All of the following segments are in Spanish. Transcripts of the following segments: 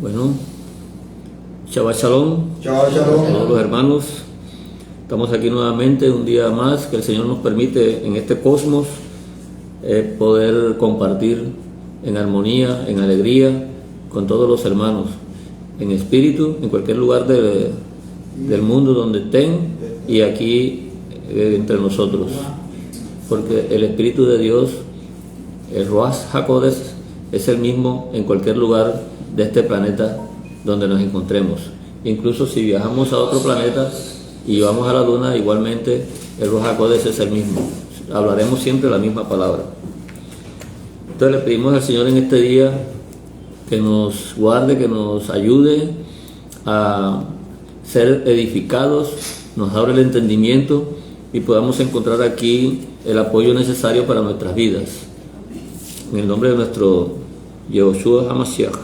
Bueno, Shabbat Shalom. Shabbat Shalom. A todos los hermanos. Estamos aquí nuevamente un día más que el Señor nos permite en este cosmos poder compartir en armonía, en alegría con todos los hermanos, en espíritu, en cualquier lugar del mundo donde estén y aquí entre nosotros, porque el Espíritu de Dios, el Ruach HaKodesh, es el mismo en cualquier lugar de este planeta donde nos encontremos. Incluso si viajamos a otro planeta y vamos a la luna, igualmente el Ruach HaKodesh es el mismo. Hablaremos siempre la misma palabra. Entonces le pedimos al Señor en este día que nos guarde, que nos ayude a ser edificados, nos abra el entendimiento y podamos encontrar aquí el apoyo necesario para nuestras vidas. En el nombre de nuestro Yehoshua HaMashiach.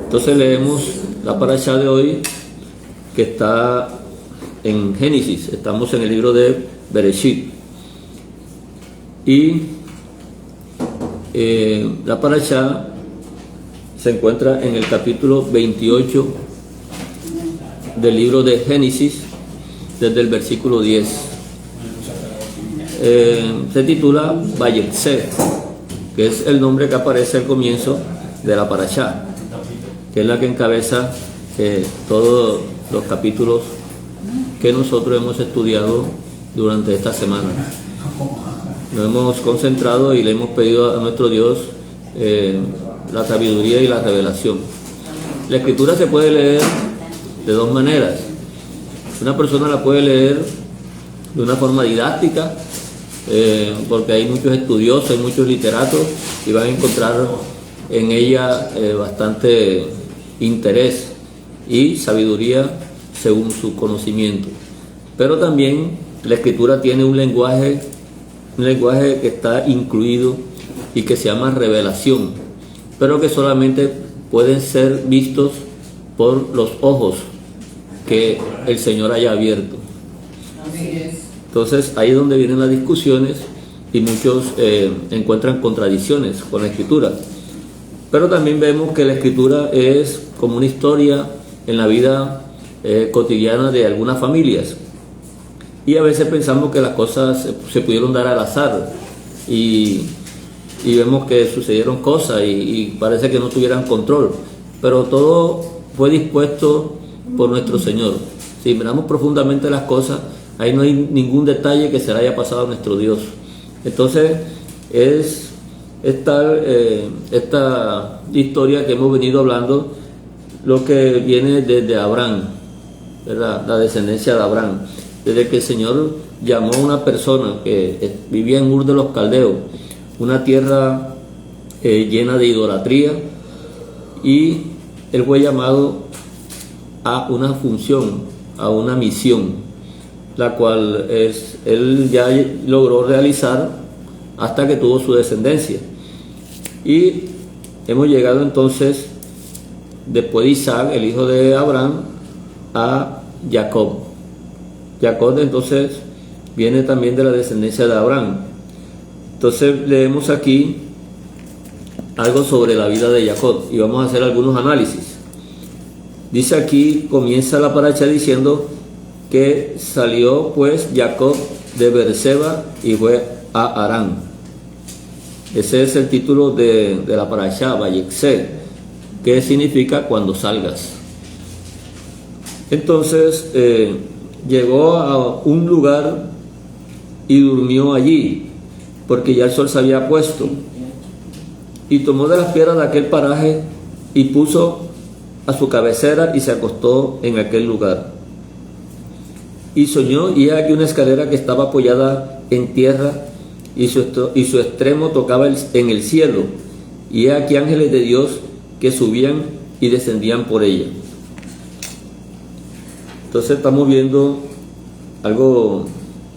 Entonces leemos la parashá de hoy, que está en Génesis. Estamos en el libro de Bereshit. Y la parashá se encuentra en el capítulo 28 del libro de Génesis, desde el versículo 10. Se titula Vayetze, que es el nombre que aparece al comienzo de la parashá, que es la que encabeza todos los capítulos que nosotros hemos estudiado durante esta semana. Nos hemos concentrado y le hemos pedido a nuestro Dios la sabiduría y la revelación. La escritura se puede leer de dos maneras. Una persona la puede leer de una forma didáctica, porque hay muchos estudiosos, hay muchos literatos y van a encontrar en ella bastante interés y sabiduría según su conocimiento. Pero también la escritura tiene un lenguaje que está incluido y que se llama revelación, pero que solamente pueden ser vistos por los ojos que el Señor haya abierto. Entonces ahí es donde vienen las discusiones y muchos encuentran contradicciones con la escritura. Pero también vemos que la escritura es como una historia en la vida cotidiana de algunas familias. Y a veces pensamos que las cosas se pudieron dar al azar y vemos que sucedieron cosas y parece que no tuvieran control. Pero todo fue dispuesto por nuestro Señor. Si miramos profundamente las cosas, ahí no hay ningún detalle que se le haya pasado a nuestro Dios. Entonces es esta historia que hemos venido hablando, lo que viene desde Abraham, ¿verdad? La descendencia de Abraham, desde que el Señor llamó a una persona que vivía en Ur de los Caldeos, una tierra llena de idolatría, y él fue llamado a una función, a una misión, la cual él ya logró realizar hasta que tuvo su descendencia. Y hemos llegado entonces, después de Isaac, el hijo de Abraham, a Jacob. Jacob entonces viene también de la descendencia de Abraham. Entonces leemos aquí algo sobre la vida de Jacob y vamos a hacer algunos análisis. Dice aquí, comienza la parashá diciendo que salió pues Jacob de Beerseba y fue a Harán. Ese es el título de la parashá, Vayetze, que significa cuando salgas. Entonces llegó a un lugar y durmió allí, porque ya el sol se había puesto, y tomó de las piedras de aquel paraje y puso a su cabecera y se acostó en aquel lugar. Y soñó, y he aquí una escalera que estaba apoyada en tierra, y su extremo tocaba en el cielo, y he aquí ángeles de Dios que subían y descendían por ella. Entonces estamos viendo algo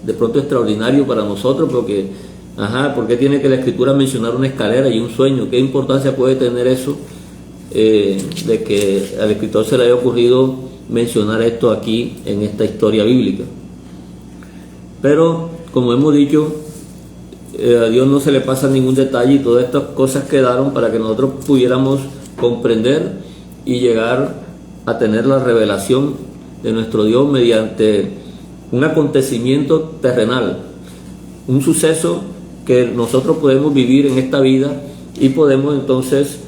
de pronto extraordinario para nosotros, porque ¿por qué tiene que la escritura mencionar una escalera y un sueño? ¿Qué importancia puede tener eso de que al escritor se le haya ocurrido mencionar esto aquí en esta historia bíblica? Pero como hemos dicho, a Dios no se le pasa ningún detalle y todas estas cosas quedaron para que nosotros pudiéramos comprender y llegar a tener la revelación de nuestro Dios mediante un acontecimiento terrenal, un suceso que nosotros podemos vivir en esta vida y podemos entonces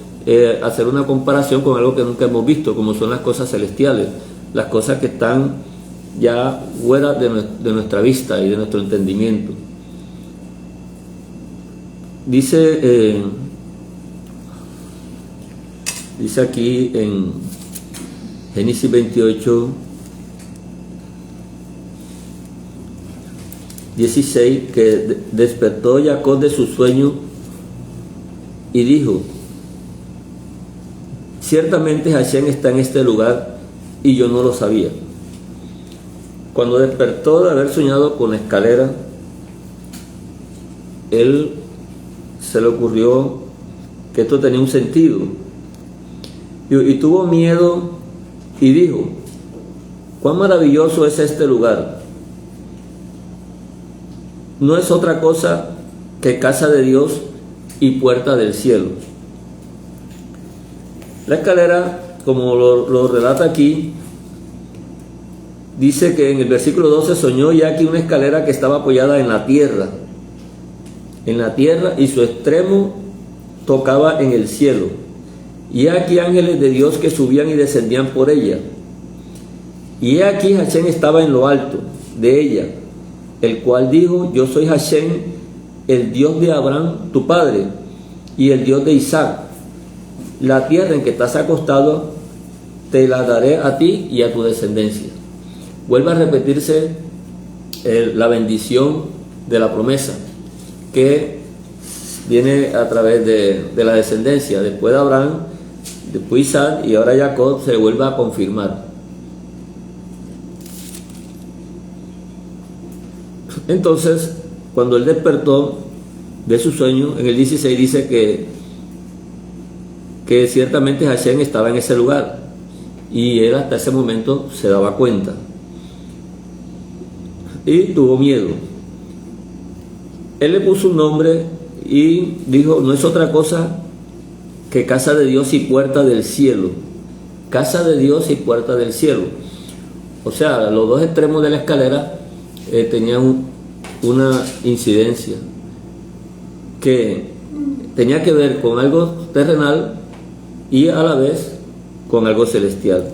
hacer una comparación con algo que nunca hemos visto, como son las cosas celestiales, las cosas que están ya fuera de nuestra vista y de nuestro entendimiento. Dice aquí en Génesis 28, 16, que despertó Jacob de su sueño y dijo: ciertamente Hashem está en este lugar y yo no lo sabía. Cuando despertó de haber soñado con la escalera, él se le ocurrió que esto tenía un sentido y tuvo miedo y dijo: cuán maravilloso es este lugar. No es otra cosa que casa de Dios y puerta del cielo. La escalera, como lo relata aquí, dice que en el versículo 12 soñó ya aquí una escalera que estaba apoyada en la tierra, y su extremo tocaba en el cielo. Y aquí ángeles de Dios que subían y descendían por ella. Y aquí Hashem estaba en lo alto de ella, el cual dijo: yo soy Hashem, el Dios de Abraham, tu padre, y el Dios de Isaac. La tierra en que estás acostado te la daré a ti y a tu descendencia. Vuelve a repetirse la bendición de la promesa que viene a través de la descendencia. Después de Abraham, después Isaac y ahora Jacob se vuelve a confirmar. Entonces, cuando él despertó de su sueño, en el 16 dice que ciertamente Hashem estaba en ese lugar y él hasta ese momento se daba cuenta y tuvo miedo. Él le puso un nombre y dijo: no es otra cosa que casa de Dios y puerta del cielo. Casa de Dios y puerta del cielo. O sea, los dos extremos de la escalera tenían una incidencia que tenía que ver con algo terrenal y a la vez con algo celestial.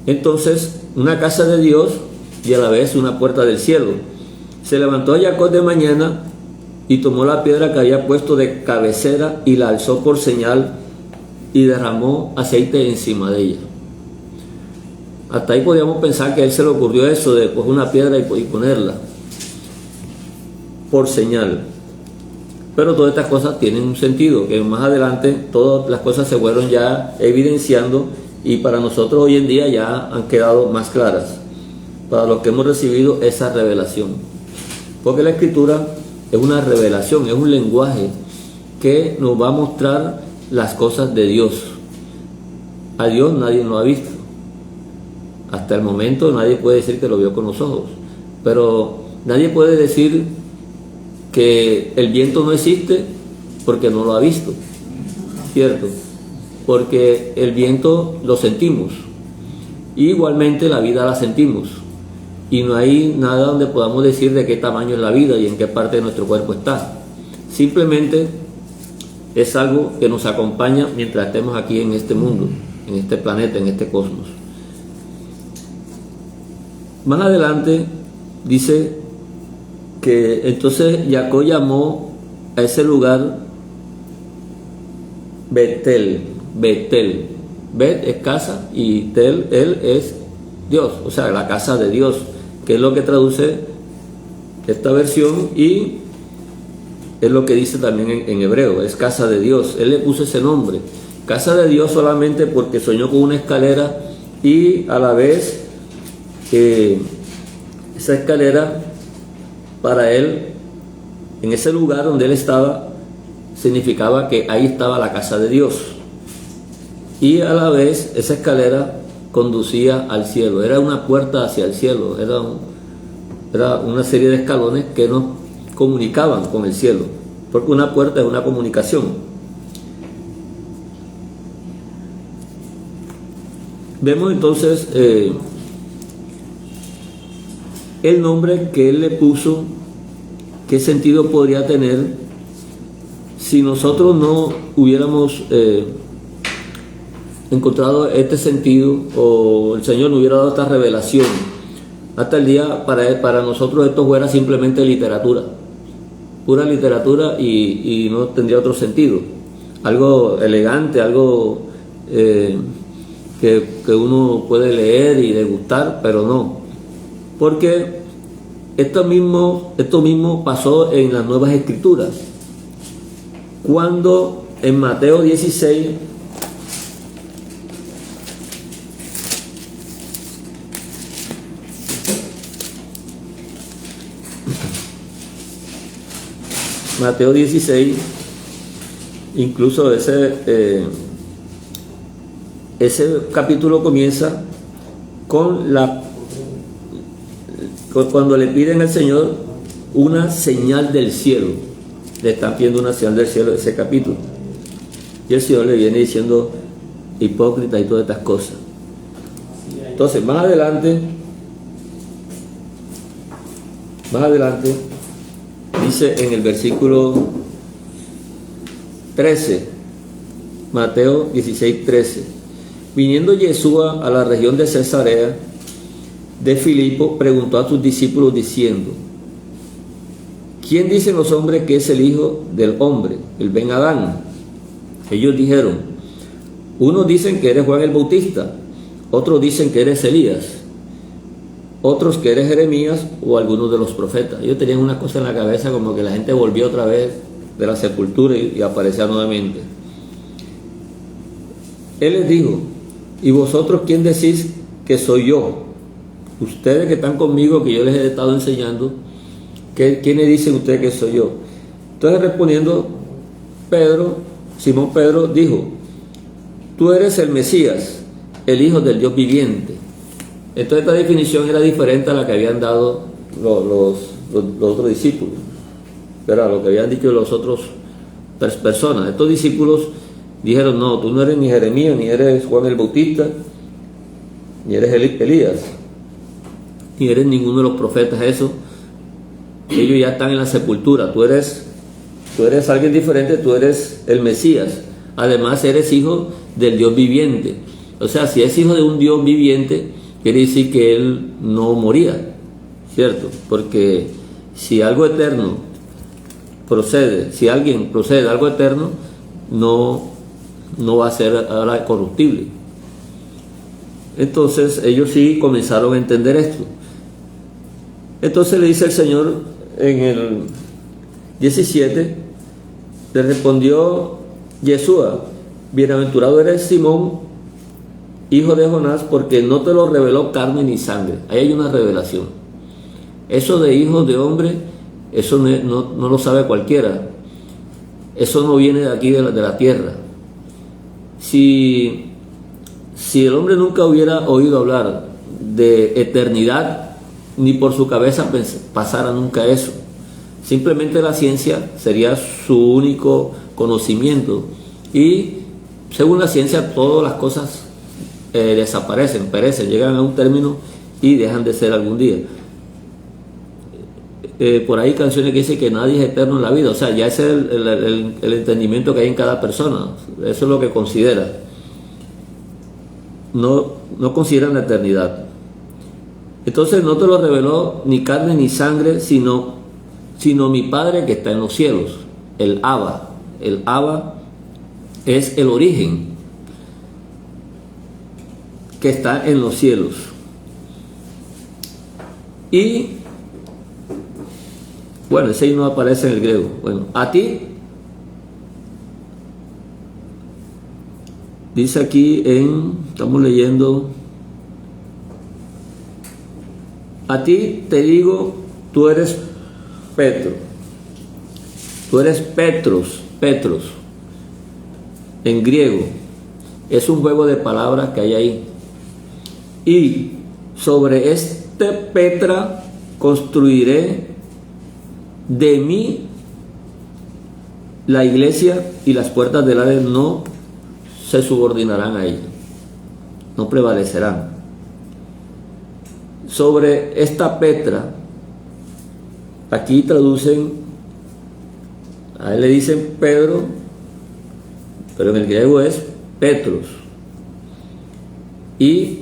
Entonces, una casa de Dios y a la vez una puerta del cielo. Se levantó Jacob de mañana y tomó la piedra que había puesto de cabecera y la alzó por señal y derramó aceite encima de ella. Hasta ahí podíamos pensar que a él se le ocurrió eso de coger una piedra y ponerla por señal. Pero todas estas cosas tienen un sentido, que más adelante todas las cosas se fueron ya evidenciando y para nosotros hoy en día ya han quedado más claras, para los que hemos recibido esa revelación. Porque la escritura es una revelación, es un lenguaje que nos va a mostrar las cosas de Dios. A Dios nadie lo ha visto. Hasta el momento nadie puede decir que lo vio con los ojos, pero nadie puede decir que el viento no existe porque no lo ha visto, ¿cierto? Porque el viento lo sentimos, y igualmente la vida la sentimos, y no hay nada donde podamos decir de qué tamaño es la vida y en qué parte de nuestro cuerpo está. Simplemente es algo que nos acompaña mientras estemos aquí en este mundo, en este planeta, en este cosmos. Más adelante dice que entonces Jacob llamó a ese lugar Betel. Bet es casa y Tel, él es Dios, o sea, la casa de Dios, que es lo que traduce esta versión y es lo que dice también en hebreo, es casa de Dios. Él le puso ese nombre, casa de Dios, solamente porque soñó con una escalera y a la vez esa escalera para él, en ese lugar donde él estaba, significaba que ahí estaba la casa de Dios, y a la vez esa escalera conducía al cielo, era una puerta hacia el cielo, era una serie de escalones que nos comunicaban con el cielo, porque una puerta es una comunicación. Vemos entonces el nombre que él le puso, qué sentido podría tener si nosotros no hubiéramos encontrado este sentido, o el Señor no hubiera dado esta revelación. Hasta el día para nosotros esto fuera simplemente literatura, pura literatura, y no tendría otro sentido, algo elegante, algo que uno puede leer y degustar, pero no, porque esto mismo pasó en las Nuevas Escrituras, cuando en Mateo 16 incluso ese capítulo comienza cuando le piden al Señor una señal del cielo. Le están pidiendo una señal del cielo, ese capítulo, y el Señor le viene diciendo hipócrita y todas estas cosas. Entonces más adelante dice en el versículo 13, Mateo 16:13: viniendo Yeshua a la región de Cesarea de Filipo, preguntó a sus discípulos diciendo: ¿quién dicen los hombres que es el Hijo del Hombre, el Ben Adán? Ellos dijeron: unos dicen que eres Juan el Bautista, otros dicen que eres Elías, otros que eres Jeremías o algunos de los profetas. Ellos tenían una cosa en la cabeza, como que la gente volvió otra vez de la sepultura y aparecía nuevamente. Él les dijo: ¿y vosotros quién decís que soy yo? Ustedes que están conmigo, que yo les he estado enseñando, ¿quiénes dicen ustedes que soy yo? Entonces, respondiendo, Simón Pedro dijo: tú eres el Mesías, el Hijo del Dios viviente. Entonces esta definición era diferente a la que habían dado los otros discípulos, pero a lo que habían dicho los otros personas. Estos discípulos dijeron: no, tú no eres ni Jeremías, ni eres Juan el Bautista, ni eres Elías, ni eres ninguno de los profetas. Eso, ellos ya están en la sepultura. Tú eres alguien diferente, tú eres el Mesías. Además eres hijo del Dios viviente. O sea, si es hijo de un Dios viviente, quiere decir que él no moría, ¿cierto? Porque si algo eterno si alguien procede de algo eterno, no va a ser ahora corruptible. Entonces ellos sí comenzaron a entender esto. Entonces le dice el Señor en el 17, le respondió Yeshua: bienaventurado eres Simón, hijo de Jonás, porque no te lo reveló carne ni sangre. Ahí hay una revelación. Eso de hijo de hombre, eso no lo sabe cualquiera. Eso no viene de aquí, de la tierra. Si el hombre nunca hubiera oído hablar de eternidad, ni por su cabeza pasara nunca eso. Simplemente la ciencia sería su único conocimiento, y según la ciencia todas las cosas desaparecen, perecen, llegan a un término y dejan de ser algún día. Por ahí canciones que dicen que nadie es eterno en la vida. O sea, ya ese es el entendimiento que hay en cada persona. Eso es lo que considera. No consideran la eternidad. Entonces no te lo reveló ni carne ni sangre, sino mi Padre que está en los cielos. El Abba. El Abba es el origen que está en los cielos. Y bueno, ese ahí no aparece en el griego. Bueno, a ti, dice aquí estamos leyendo: a ti te digo, tú eres Petro. Tú eres Petros. En griego es un juego de palabras que hay ahí. Y sobre este Petra construiré de mí la iglesia, y las puertas del Hades no se subordinarán a ella. no prevalecerán. Sobre esta Petra, aquí traducen, a él le dicen Pedro, pero en el griego es Petros. Y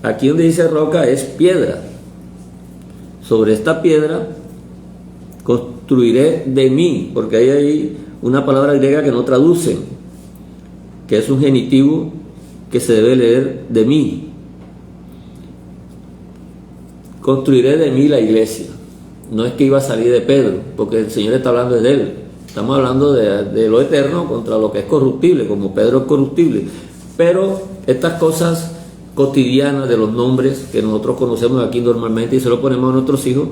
aquí donde dice roca es piedra. Sobre esta piedra construiré de mí, porque hay ahí una palabra griega que no traducen, que es un genitivo que se debe leer de mí. Construiré de mí la iglesia. No es que iba a salir de Pedro, porque el Señor está hablando de él. Estamos hablando de lo eterno contra lo que es corruptible, como Pedro es corruptible. Pero estas cosas cotidianas de los nombres que nosotros conocemos aquí normalmente y se lo ponemos a nuestros hijos,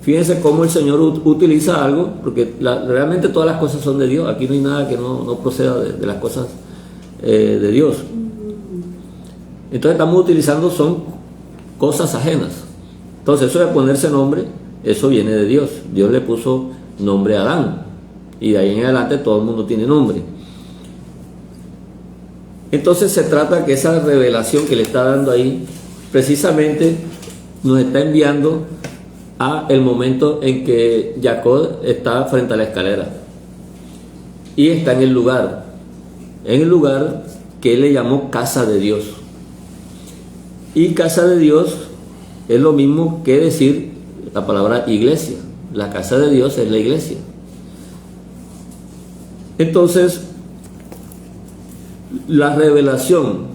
fíjense cómo el Señor utiliza algo, porque realmente todas las cosas son de Dios. Aquí no hay nada que no proceda de las cosas de Dios. Entonces estamos utilizando son cosas ajenas. Entonces eso de ponerse nombre, eso viene de Dios. Dios le puso nombre a Adán y de ahí en adelante todo el mundo tiene nombre. Entonces se trata que esa revelación que le está dando ahí precisamente nos está enviando a el momento en que Jacob está frente a la escalera y está en el lugar que él le llamó casa de Dios. Y casa de Dios es lo mismo que decir la palabra iglesia. La casa de Dios es la iglesia. Entonces, la revelación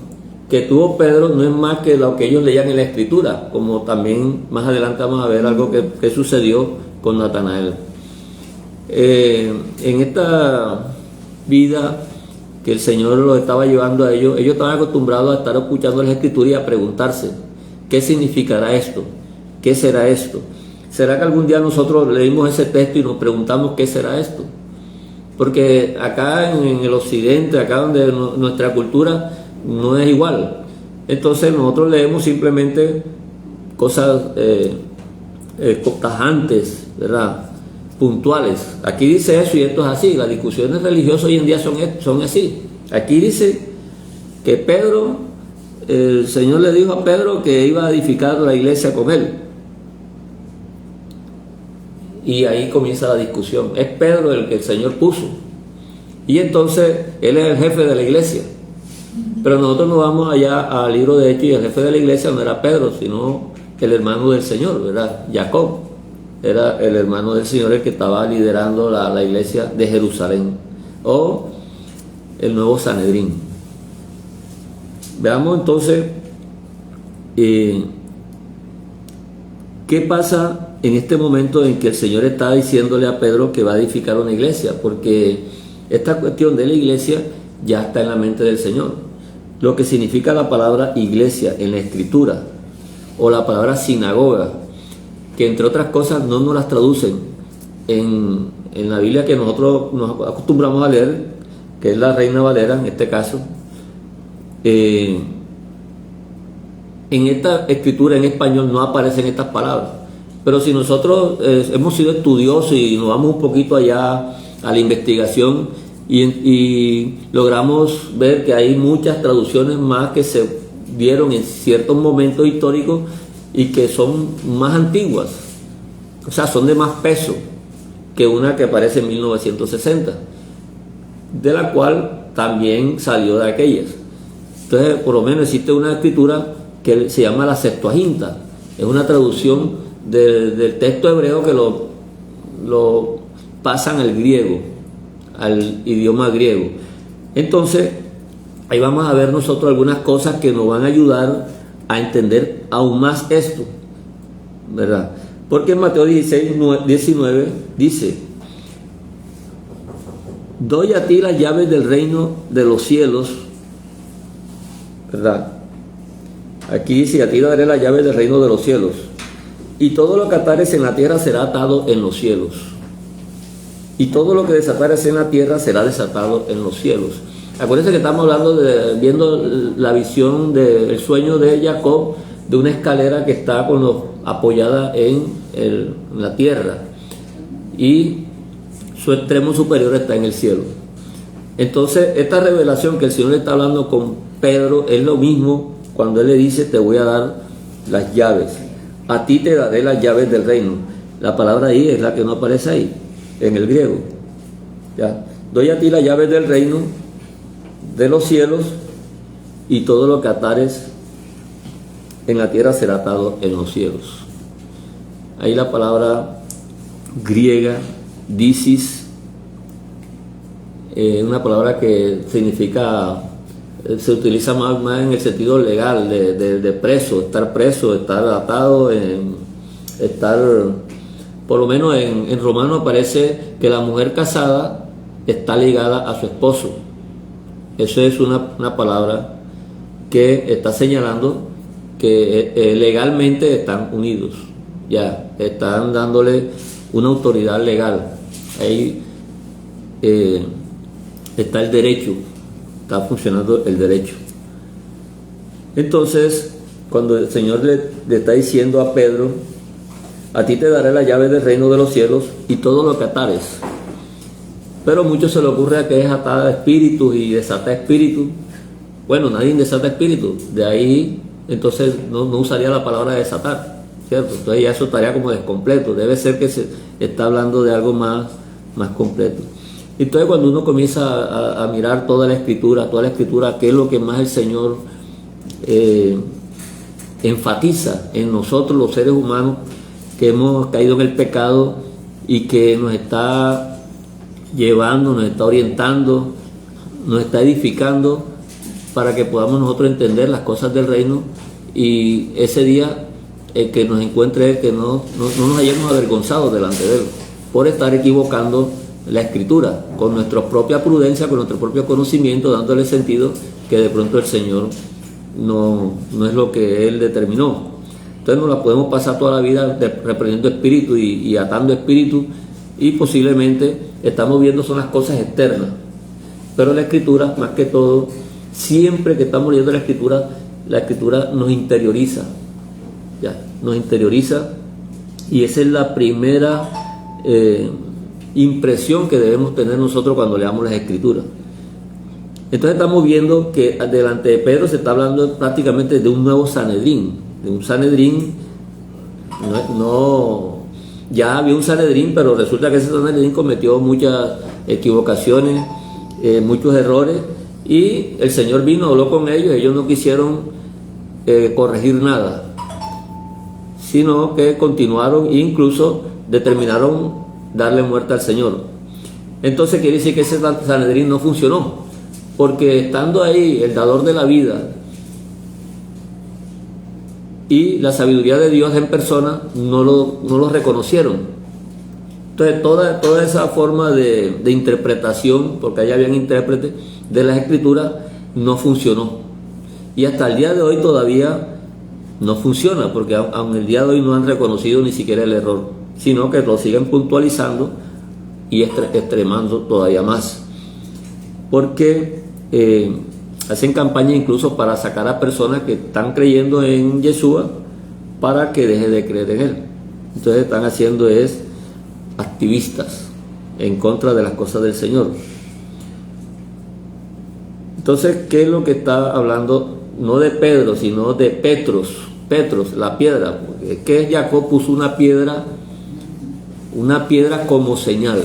que tuvo Pedro no es más que lo que ellos leían en la Escritura, como también más adelante vamos a ver algo que sucedió con Natanael. En esta vida que el Señor los estaba llevando a ellos estaban acostumbrados a estar escuchando las Escrituras y a preguntarse, ¿qué significará esto? ¿Qué será esto? ¿Será que algún día nosotros leímos ese texto y nos preguntamos qué será esto? Porque acá en el occidente, acá donde nuestra cultura no es igual. Entonces nosotros leemos simplemente cosas tajantes, ¿verdad? Puntuales. Aquí dice eso y esto es así. Las discusiones religiosas hoy en día son así. Aquí dice que Pedro, el Señor le dijo a Pedro que iba a edificar la iglesia con él. Y ahí comienza la discusión. Es Pedro el que el Señor puso. Y entonces él es el jefe de la iglesia. Pero nosotros nos vamos allá al libro de Hechos y el jefe de la iglesia no era Pedro, sino el hermano del Señor, ¿verdad? Jacob. Era el hermano del Señor el que estaba liderando la iglesia de Jerusalén. O el nuevo Sanedrín. Veamos entonces qué pasa en este momento en que el Señor está diciéndole a Pedro que va a edificar una iglesia, porque esta cuestión de la iglesia ya está en la mente del Señor. Lo que significa la palabra iglesia en la Escritura, o la palabra sinagoga, que entre otras cosas no nos las traducen en la Biblia que nosotros nos acostumbramos a leer, que es la Reina Valera en este caso. En esta escritura en español no aparecen estas palabras. Pero si nosotros hemos sido estudiosos y nos vamos un poquito allá a la investigación y logramos ver que hay muchas traducciones más que se dieron en ciertos momentos históricos y que son más antiguas, o sea, son de más peso que una que aparece en 1960, de la cual también salió de aquellas. Entonces, por lo menos existe una escritura que se llama la Septuaginta, es una traducción del texto hebreo que lo pasan al griego, al idioma griego. Entonces ahí vamos a ver nosotros algunas cosas que nos van a ayudar a entender aún más esto, ¿verdad? Porque en Mateo 16:19 dice: doy a ti las llaves del reino de los cielos, ¿verdad? Aquí dice: a ti daré las llaves del reino de los cielos, y todo lo que atares en la tierra será atado en los cielos, y todo lo que desatares en la tierra será desatado en los cielos. Acuérdense que estamos hablando viendo la visión del sueño de Jacob, de una escalera que está apoyada en la tierra y su extremo superior está en el cielo. Entonces esta revelación que el Señor le está hablando con Pedro es lo mismo cuando Él le dice, te voy a dar las llaves, a ti te daré las llaves del reino. La palabra ahí es la que no aparece ahí, en el griego. ¿Ya? Doy a ti las llaves del reino, de los cielos, y todo lo que atares en la tierra será atado en los cielos. Ahí la palabra griega, disis, una palabra que significa, se utiliza más en el sentido legal, de preso, estar atado, estar, por lo menos en Romano aparece que la mujer casada está ligada a su esposo. Eso es una palabra que está señalando que legalmente están unidos, ya están dándole una autoridad legal. Ahí está el derecho, está funcionando el derecho. Entonces, cuando el Señor le está diciendo a Pedro, a ti te daré la llave del reino de los cielos y todo lo que atares. Pero a muchos se le ocurre que es atar espíritus y desatar espíritus. Bueno, nadie desata espíritus, de ahí entonces no usaría la palabra desatar, ¿cierto? Entonces ya eso estaría como descompleto, debe ser que se está hablando de algo más completo. Entonces cuando uno comienza a mirar toda la escritura, qué es lo que más el Señor enfatiza en nosotros los seres humanos que hemos caído en el pecado y que nos está llevando, nos está orientando, nos está edificando para que podamos nosotros entender las cosas del reino, y ese día que nos encuentre, que no nos hayamos avergonzado delante de Él por estar equivocando la escritura con nuestra propia prudencia, con nuestro propio conocimiento, dándole sentido que de pronto el Señor no es lo que Él determinó. Entonces nos la podemos pasar toda la vida reprendiendo espíritu y atando espíritu, y posiblemente estamos viendo son las cosas externas, pero la escritura, más que todo, siempre que estamos leyendo la escritura nos interioriza, ya, nos interioriza, y esa es la primera impresión que debemos tener nosotros cuando leamos las escrituras. Entonces estamos viendo que delante de Pedro se está hablando prácticamente de un nuevo Sanedrín, de un Sanedrín, ya había un Sanedrín, pero resulta que ese Sanedrín cometió muchas equivocaciones, muchos errores, y el Señor vino, habló con ellos no quisieron corregir nada, sino que continuaron e incluso determinaron darle muerte al Señor. Entonces quiere decir que ese Sanedrín no funcionó, porque estando ahí el dador de la vida y la sabiduría de Dios en persona, no lo reconocieron. Entonces toda esa forma de interpretación, porque allá habían intérpretes de las escrituras, no funcionó, y hasta el día de hoy todavía no funciona, porque aún el día de hoy no han reconocido ni siquiera el error, sino que lo siguen puntualizando y extremando todavía más, porque hacen campaña incluso para sacar a personas que están creyendo en Yeshua para que deje de creer en Él. Entonces están haciendo activistas en contra de las cosas del Señor. Entonces, ¿qué es lo que está hablando? No de Pedro, sino de Petros, la piedra. Que Jacob puso una piedra como señal,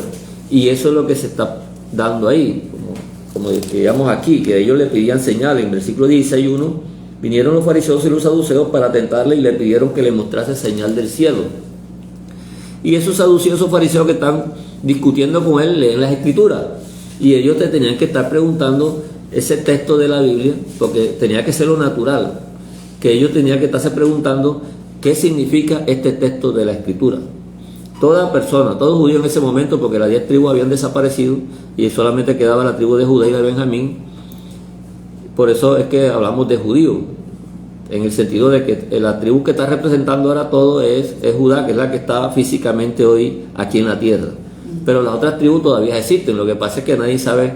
y eso es lo que se está dando ahí, como digamos aquí, que ellos le pedían señal. En versículo 16:1, vinieron los fariseos y los saduceos para tentarle y le pidieron que le mostrase señal del cielo. Y esos saduceos, esos fariseos que están discutiendo con él, leen las escrituras, y ellos te tenían que estar preguntando ese texto de la Biblia, porque tenía que ser lo natural, que ellos tenían que estarse preguntando qué significa este texto de la escritura. Toda persona, todo judío en ese momento, porque las 10 tribus habían desaparecido y solamente quedaba la tribu de Judá y de Benjamín. Por eso es que hablamos de judío, en el sentido de que la tribu que está representando ahora todo es Judá, que es la que está físicamente hoy aquí en la tierra. Pero las otras tribus todavía existen. Lo que pasa es que nadie sabe,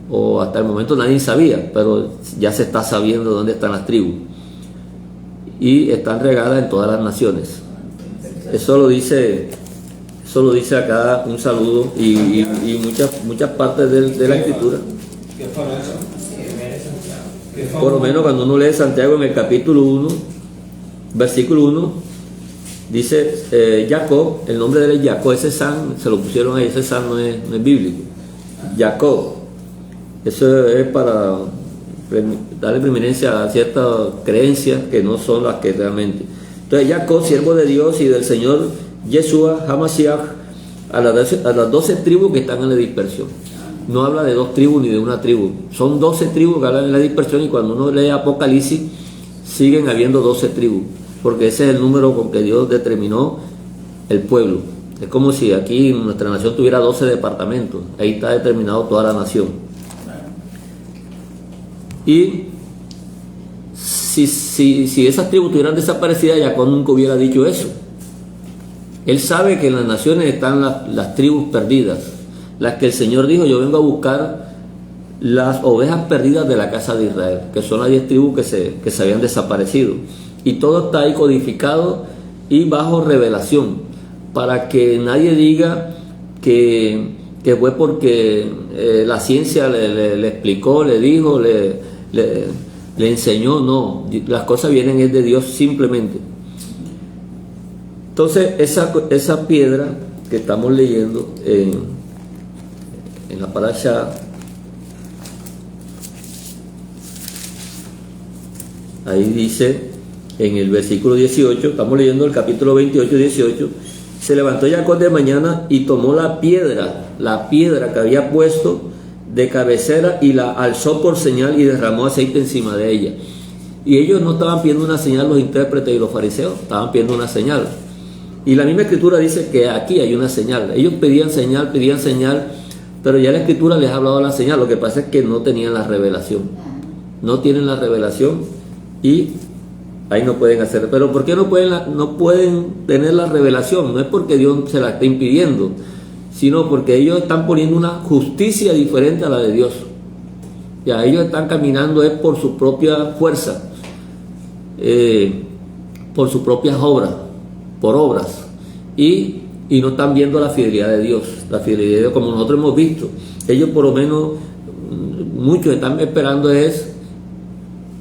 o hasta el momento nadie sabía, pero ya se está sabiendo dónde están las tribus, y están regadas en todas las naciones. Eso lo dice acá un saludo, y muchas partes de la escritura. ¿Qué fue eso? Por lo menos cuando uno lee Santiago en el capítulo 1, versículo 1, dice Jacob, el nombre de él es Jacob, ese San, se lo pusieron ahí, ese San no es bíblico. Jacob, eso es para darle preeminencia a ciertas creencias que no son las que realmente. Entonces Jacob, siervo de Dios y del Señor Yeshua HaMashiach, a las 12 tribus que están en la dispersión. No habla de 2 tribus ni de una tribu, son 12 tribus que hablan en la dispersión, y cuando uno lee Apocalipsis siguen habiendo 12 tribus, porque ese es el número con que Dios determinó el pueblo. Es como si aquí en nuestra nación tuviera 12 departamentos, ahí está determinado toda la nación. Y si esas tribus estuvieran desaparecidas, Jacob nunca hubiera dicho eso. Él sabe que en las naciones están las tribus perdidas, las que el Señor dijo: yo vengo a buscar las ovejas perdidas de la casa de Israel, que son las 10 tribus que se habían desaparecido. Y todo está ahí codificado y bajo revelación, para que nadie diga que fue porque la ciencia le explicó, le dijo, le enseñó. No, las cosas vienen es de Dios simplemente. Entonces esa piedra que estamos leyendo en la parasha, ahí dice en el versículo 18, estamos leyendo el capítulo 28, 18, se levantó Jacob de mañana y tomó la piedra que había puesto de cabecera y la alzó por señal y derramó aceite encima de ella. Y ellos no estaban pidiendo una señal, los intérpretes y los fariseos, estaban pidiendo una señal. Y la misma escritura dice que aquí hay una señal. Ellos pedían señal, pero ya la escritura les ha hablado de la señal. Lo que pasa es que no tenían la revelación. No tienen la revelación y ahí no pueden hacer. Pero ¿por qué no pueden tener la revelación? No es porque Dios se la esté impidiendo, sino porque ellos están poniendo una justicia diferente a la de Dios. Ya ellos están caminando es por su propia fuerza, por sus propias obras, por obras, y no están viendo la fidelidad de Dios. La fidelidad de Dios, como nosotros hemos visto, ellos por lo menos, muchos están esperando es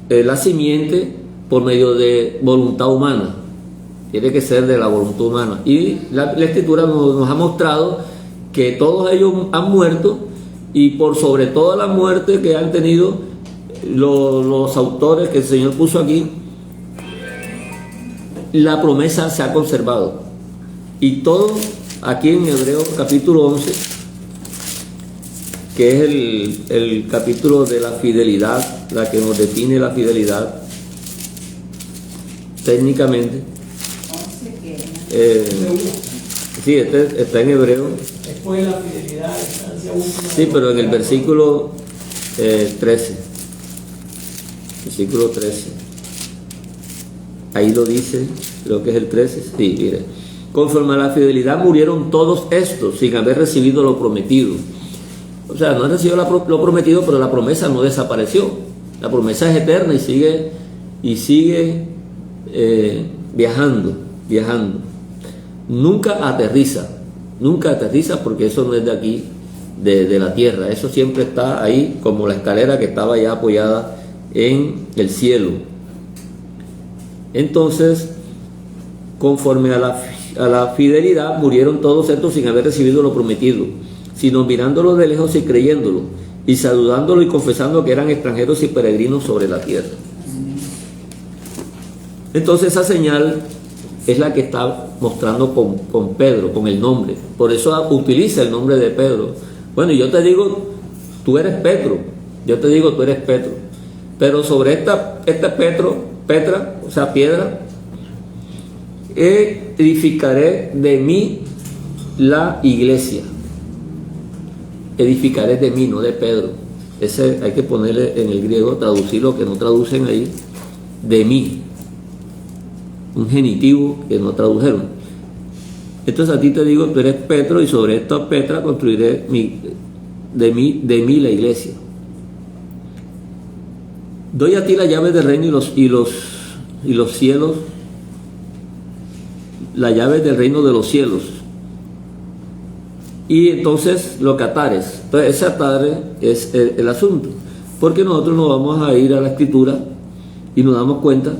la simiente por medio de voluntad humana. Tiene que ser de la voluntad humana. Y la escritura nos ha mostrado que todos ellos han muerto, y por sobre toda la muerte que han tenido los autores que el Señor puso aquí, la promesa se ha conservado. Y todo aquí en Hebreos capítulo 11, que es el capítulo de la fidelidad, la que nos define la fidelidad técnicamente. Sí, está en Hebreo. Después de la fidelidad, instancia última. Sí, pero en el versículo 13. Versículo 13. Ahí lo dice, creo que es el 13. Sí, mire. Conforme a la fidelidad murieron todos estos sin haber recibido lo prometido. O sea, no han recibido lo prometido, pero la promesa no desapareció. La promesa es eterna y sigue viajando. Nunca aterriza porque eso no es de aquí, de la tierra. Eso siempre está ahí como la escalera que estaba ya apoyada en el cielo. Entonces, conforme a la fidelidad murieron todos estos sin haber recibido lo prometido, sino mirándolo de lejos y creyéndolo, y saludándolo y confesando que eran extranjeros y peregrinos sobre la tierra. Entonces esa señal es la que está mostrando con Pedro, con el nombre. Por eso utiliza el nombre de Pedro. Bueno, yo te digo, tú eres Petro. Yo te digo, tú eres Petro. Pero sobre esta Petra, o sea, piedra, edificaré de mí la iglesia. Edificaré de mí, no de Pedro. Ese hay que ponerle en el griego, traducirlo, que no traducen ahí, de mí. Un genitivo que no tradujeron. Entonces a ti te digo, tú eres Petro, y sobre esta Petra construiré de mí la iglesia. Doy a ti la llave del reino y los cielos, la llave del reino de los cielos. y entonces lo que atares. Entonces ese atare es el asunto, porque nosotros nos vamos a ir a la Escritura y nos damos cuenta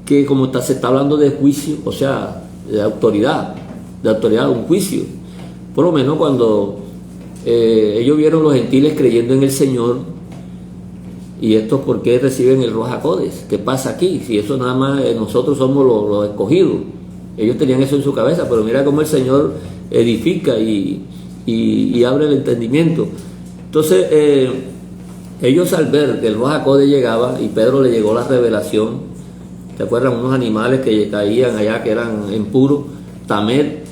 que como se está hablando de juicio, o sea, de autoridad, un juicio. Por lo menos cuando ellos vieron los gentiles creyendo en el Señor, y estos por qué reciben el Ruach HaKodesh, ¿qué pasa aquí? Si eso nada más nosotros somos los escogidos. Ellos tenían eso en su cabeza, pero mira cómo el Señor edifica y abre el entendimiento. Entonces ellos al ver que el Ruach HaKodesh llegaba y Pedro le llegó la revelación, ¿se acuerdan? Unos animales que caían allá que eran impuros, tamet,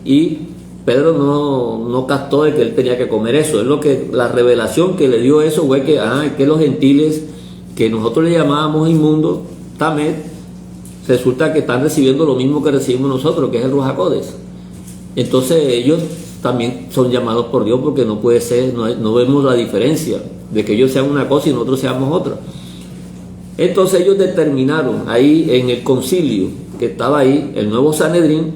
y Pedro no captó de que él tenía que comer eso. Es lo que la revelación que le dio eso fue que los gentiles que nosotros le llamábamos inmundos, tamet, resulta que están recibiendo lo mismo que recibimos nosotros, que es el Ruach HaKodesh. Entonces ellos también son llamados por Dios, porque no puede ser, no vemos la diferencia de que ellos sean una cosa y nosotros seamos otra. Entonces ellos determinaron ahí en el concilio que estaba ahí, el nuevo Sanedrín,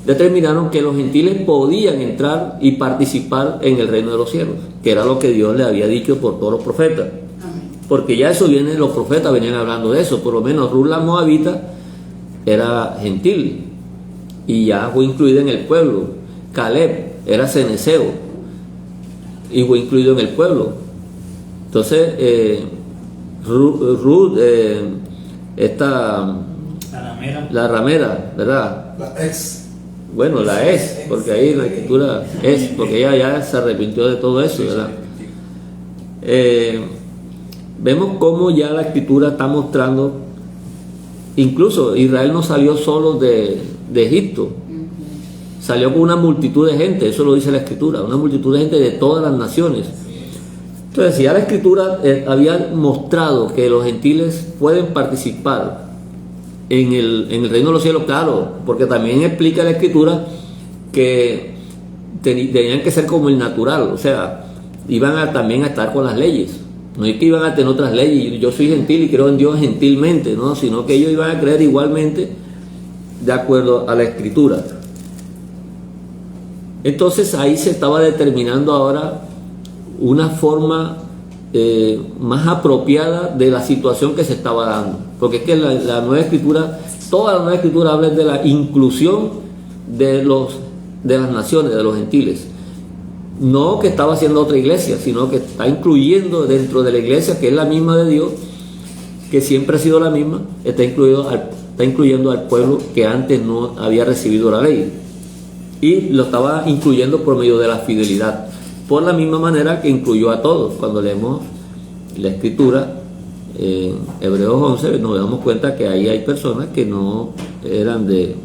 determinaron que los gentiles podían entrar y participar en el reino de los cielos, que era lo que Dios le había dicho por todos los profetas. Porque ya eso viene, los profetas venían hablando de eso. Por lo menos Ruth la Moabita era gentil y ya fue incluida en el pueblo. Caleb era ceneceo y fue incluido en el pueblo. Entonces Ruth, la ramera, ¿verdad? La ex. Bueno, la es, porque ahí la Escritura es, porque ella ya se arrepintió de todo eso, ¿verdad? Vemos cómo ya la Escritura está mostrando, incluso Israel no salió solo de Egipto, salió con una multitud de gente, eso lo dice la Escritura, una multitud de gente de todas las naciones. Entonces, si ya la Escritura había mostrado que los gentiles pueden participar en el reino de los cielos, claro, porque también explica la Escritura que tenían que ser como el natural, o sea, iban también a estar con las leyes. No es que iban a tener otras leyes, yo soy gentil y creo en Dios gentilmente, no, sino que ellos iban a creer igualmente de acuerdo a la Escritura. Entonces ahí se estaba determinando ahora una forma más apropiada de la situación que se estaba dando, porque es que la Nueva Escritura, toda la Nueva Escritura habla de la inclusión de las naciones, de los gentiles. No que estaba haciendo otra iglesia, sino que está incluyendo dentro de la iglesia, que es la misma de Dios, que siempre ha sido la misma, está incluyendo al pueblo que antes no había recibido la ley, y lo estaba incluyendo por medio de la fidelidad, por la misma manera que incluyó a todos. Cuando leemos la Escritura en Hebreos 11 nos damos cuenta que ahí hay personas que no eran del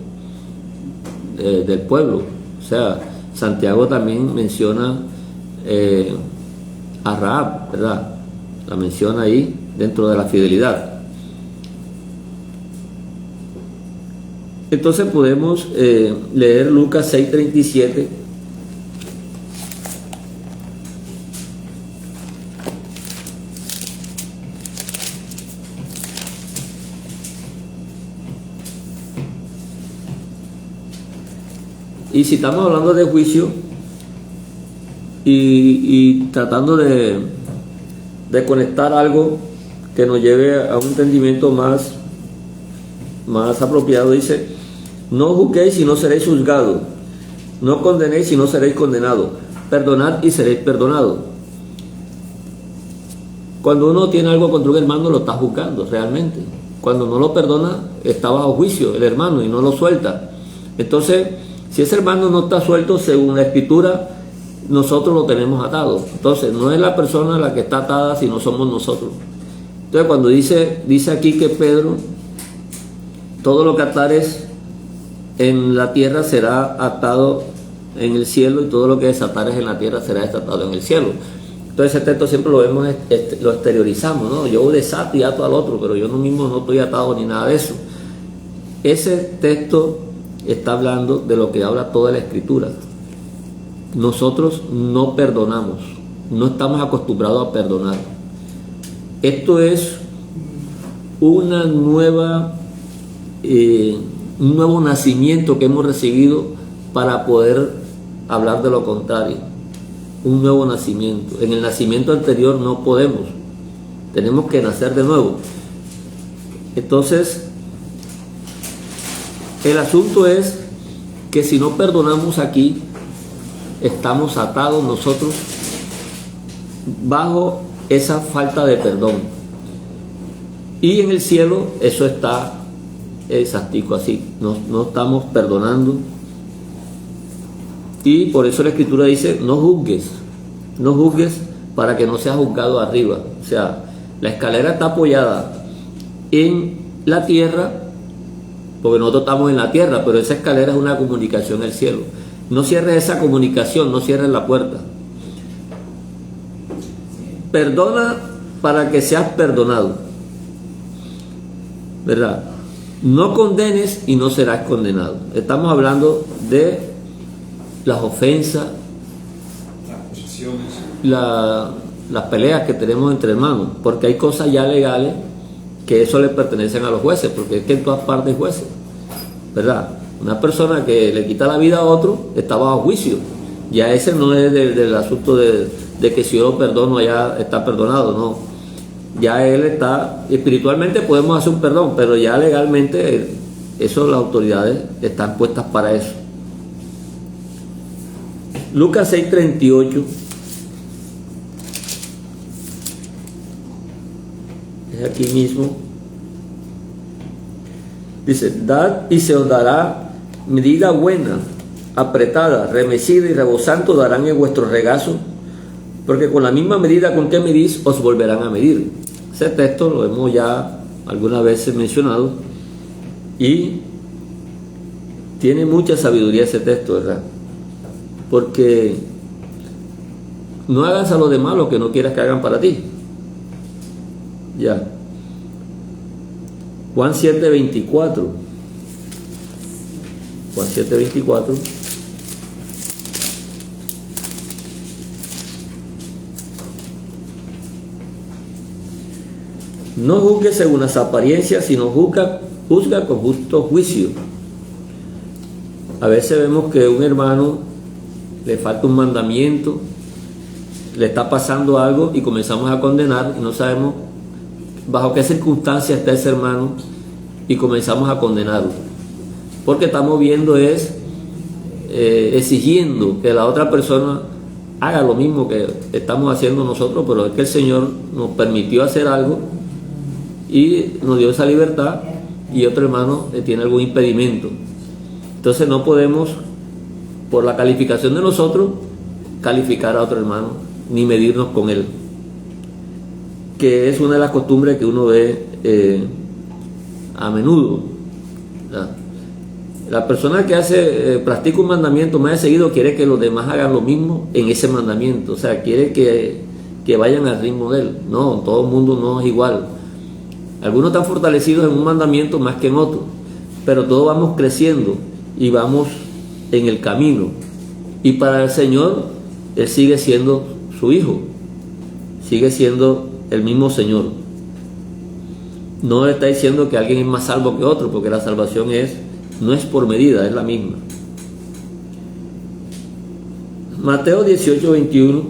pueblo. O sea, Santiago también menciona a Rahab, ¿verdad? La menciona ahí dentro de la fidelidad. Entonces podemos leer Lucas 6:37. Y si estamos hablando de juicio y tratando de conectar algo que nos lleve a un entendimiento más apropiado, dice: no juzguéis y no seréis juzgados, no condenéis y no seréis condenados, perdonad y seréis perdonados. Cuando uno tiene algo contra un hermano, lo está juzgando realmente. Cuando no lo perdona, está bajo juicio el hermano y no lo suelta. Entonces, si ese hermano no está suelto, según la Escritura, nosotros lo tenemos atado. Entonces, no es la persona la que está atada, sino somos nosotros. Entonces, cuando dice aquí que Pedro, todo lo que atares en la tierra será atado en el cielo, y todo lo que desatares en la tierra será desatado en el cielo. Entonces, ese texto siempre lo vemos, lo exteriorizamos, ¿no? Yo desato y ato al otro, pero yo mismo no estoy atado ni nada de eso. Ese texto está hablando de lo que habla toda la Escritura. Nosotros no perdonamos, no estamos acostumbrados a perdonar. Esto es un nuevo nacimiento que hemos recibido para poder hablar de lo contrario. Un nuevo nacimiento. En el nacimiento anterior no podemos. Tenemos que nacer de nuevo. Entonces, el asunto es que si no perdonamos aquí, estamos atados nosotros bajo esa falta de perdón. Y en el cielo eso está exactico así. No estamos perdonando. Y por eso la Escritura dice, no juzgues para que no seas juzgado arriba. O sea, la escalera está apoyada en la tierra, porque nosotros estamos en la tierra, pero esa escalera es una comunicación al cielo. No cierres esa comunicación, no cierres la puerta. Perdona para que seas perdonado, ¿verdad? No condenes y no serás condenado. Estamos hablando de las ofensas, las acusaciones, las peleas que tenemos entre hermanos, porque hay cosas ya legales que eso le pertenecen a los jueces, porque es que en todas partes hay jueces, ¿verdad? Una persona que le quita la vida a otro está bajo juicio. Ya ese no es del asunto de que si yo lo perdono ya está perdonado, no. Ya él está, espiritualmente podemos hacer un perdón, pero ya legalmente eso las autoridades están puestas para eso. Lucas 6:38 es aquí mismo. Dice, dad y se os dará medida buena, apretada, remecida y rebosando darán en vuestro regazo, porque con la misma medida con que medís os volverán a medir. Ese texto lo hemos ya algunas veces mencionado y tiene mucha sabiduría ese texto, ¿verdad? Porque no hagas a los demás lo que no quieras que hagan para ti. Ya. Juan 7:24. Juan 7:24. No juzgues según las apariencias, sino juzga con justo juicio. A veces vemos que un hermano le falta un mandamiento, le está pasando algo y comenzamos a condenar y no sabemos bajo qué circunstancias está ese hermano y comenzamos a condenarlo, porque estamos viendo exigiendo que la otra persona haga lo mismo que estamos haciendo nosotros, pero es que el Señor nos permitió hacer algo y nos dio esa libertad y otro hermano tiene algún impedimento. Entonces no podemos, por la calificación de nosotros, calificar a otro hermano ni medirnos con él, que es una de las costumbres que uno ve a menudo. La persona que practica un mandamiento más de seguido quiere que los demás hagan lo mismo en ese mandamiento, o sea, quiere que vayan al ritmo de él. No, todo el mundo no es igual. Algunos están fortalecidos en un mandamiento más que en otro, pero todos vamos creciendo y vamos en el camino. Y para el Señor, Él sigue siendo su Hijo, sigue siendo el mismo Señor. No le está diciendo que alguien es más salvo que otro, porque la salvación no es por medida, es la misma. Mateo 18:21.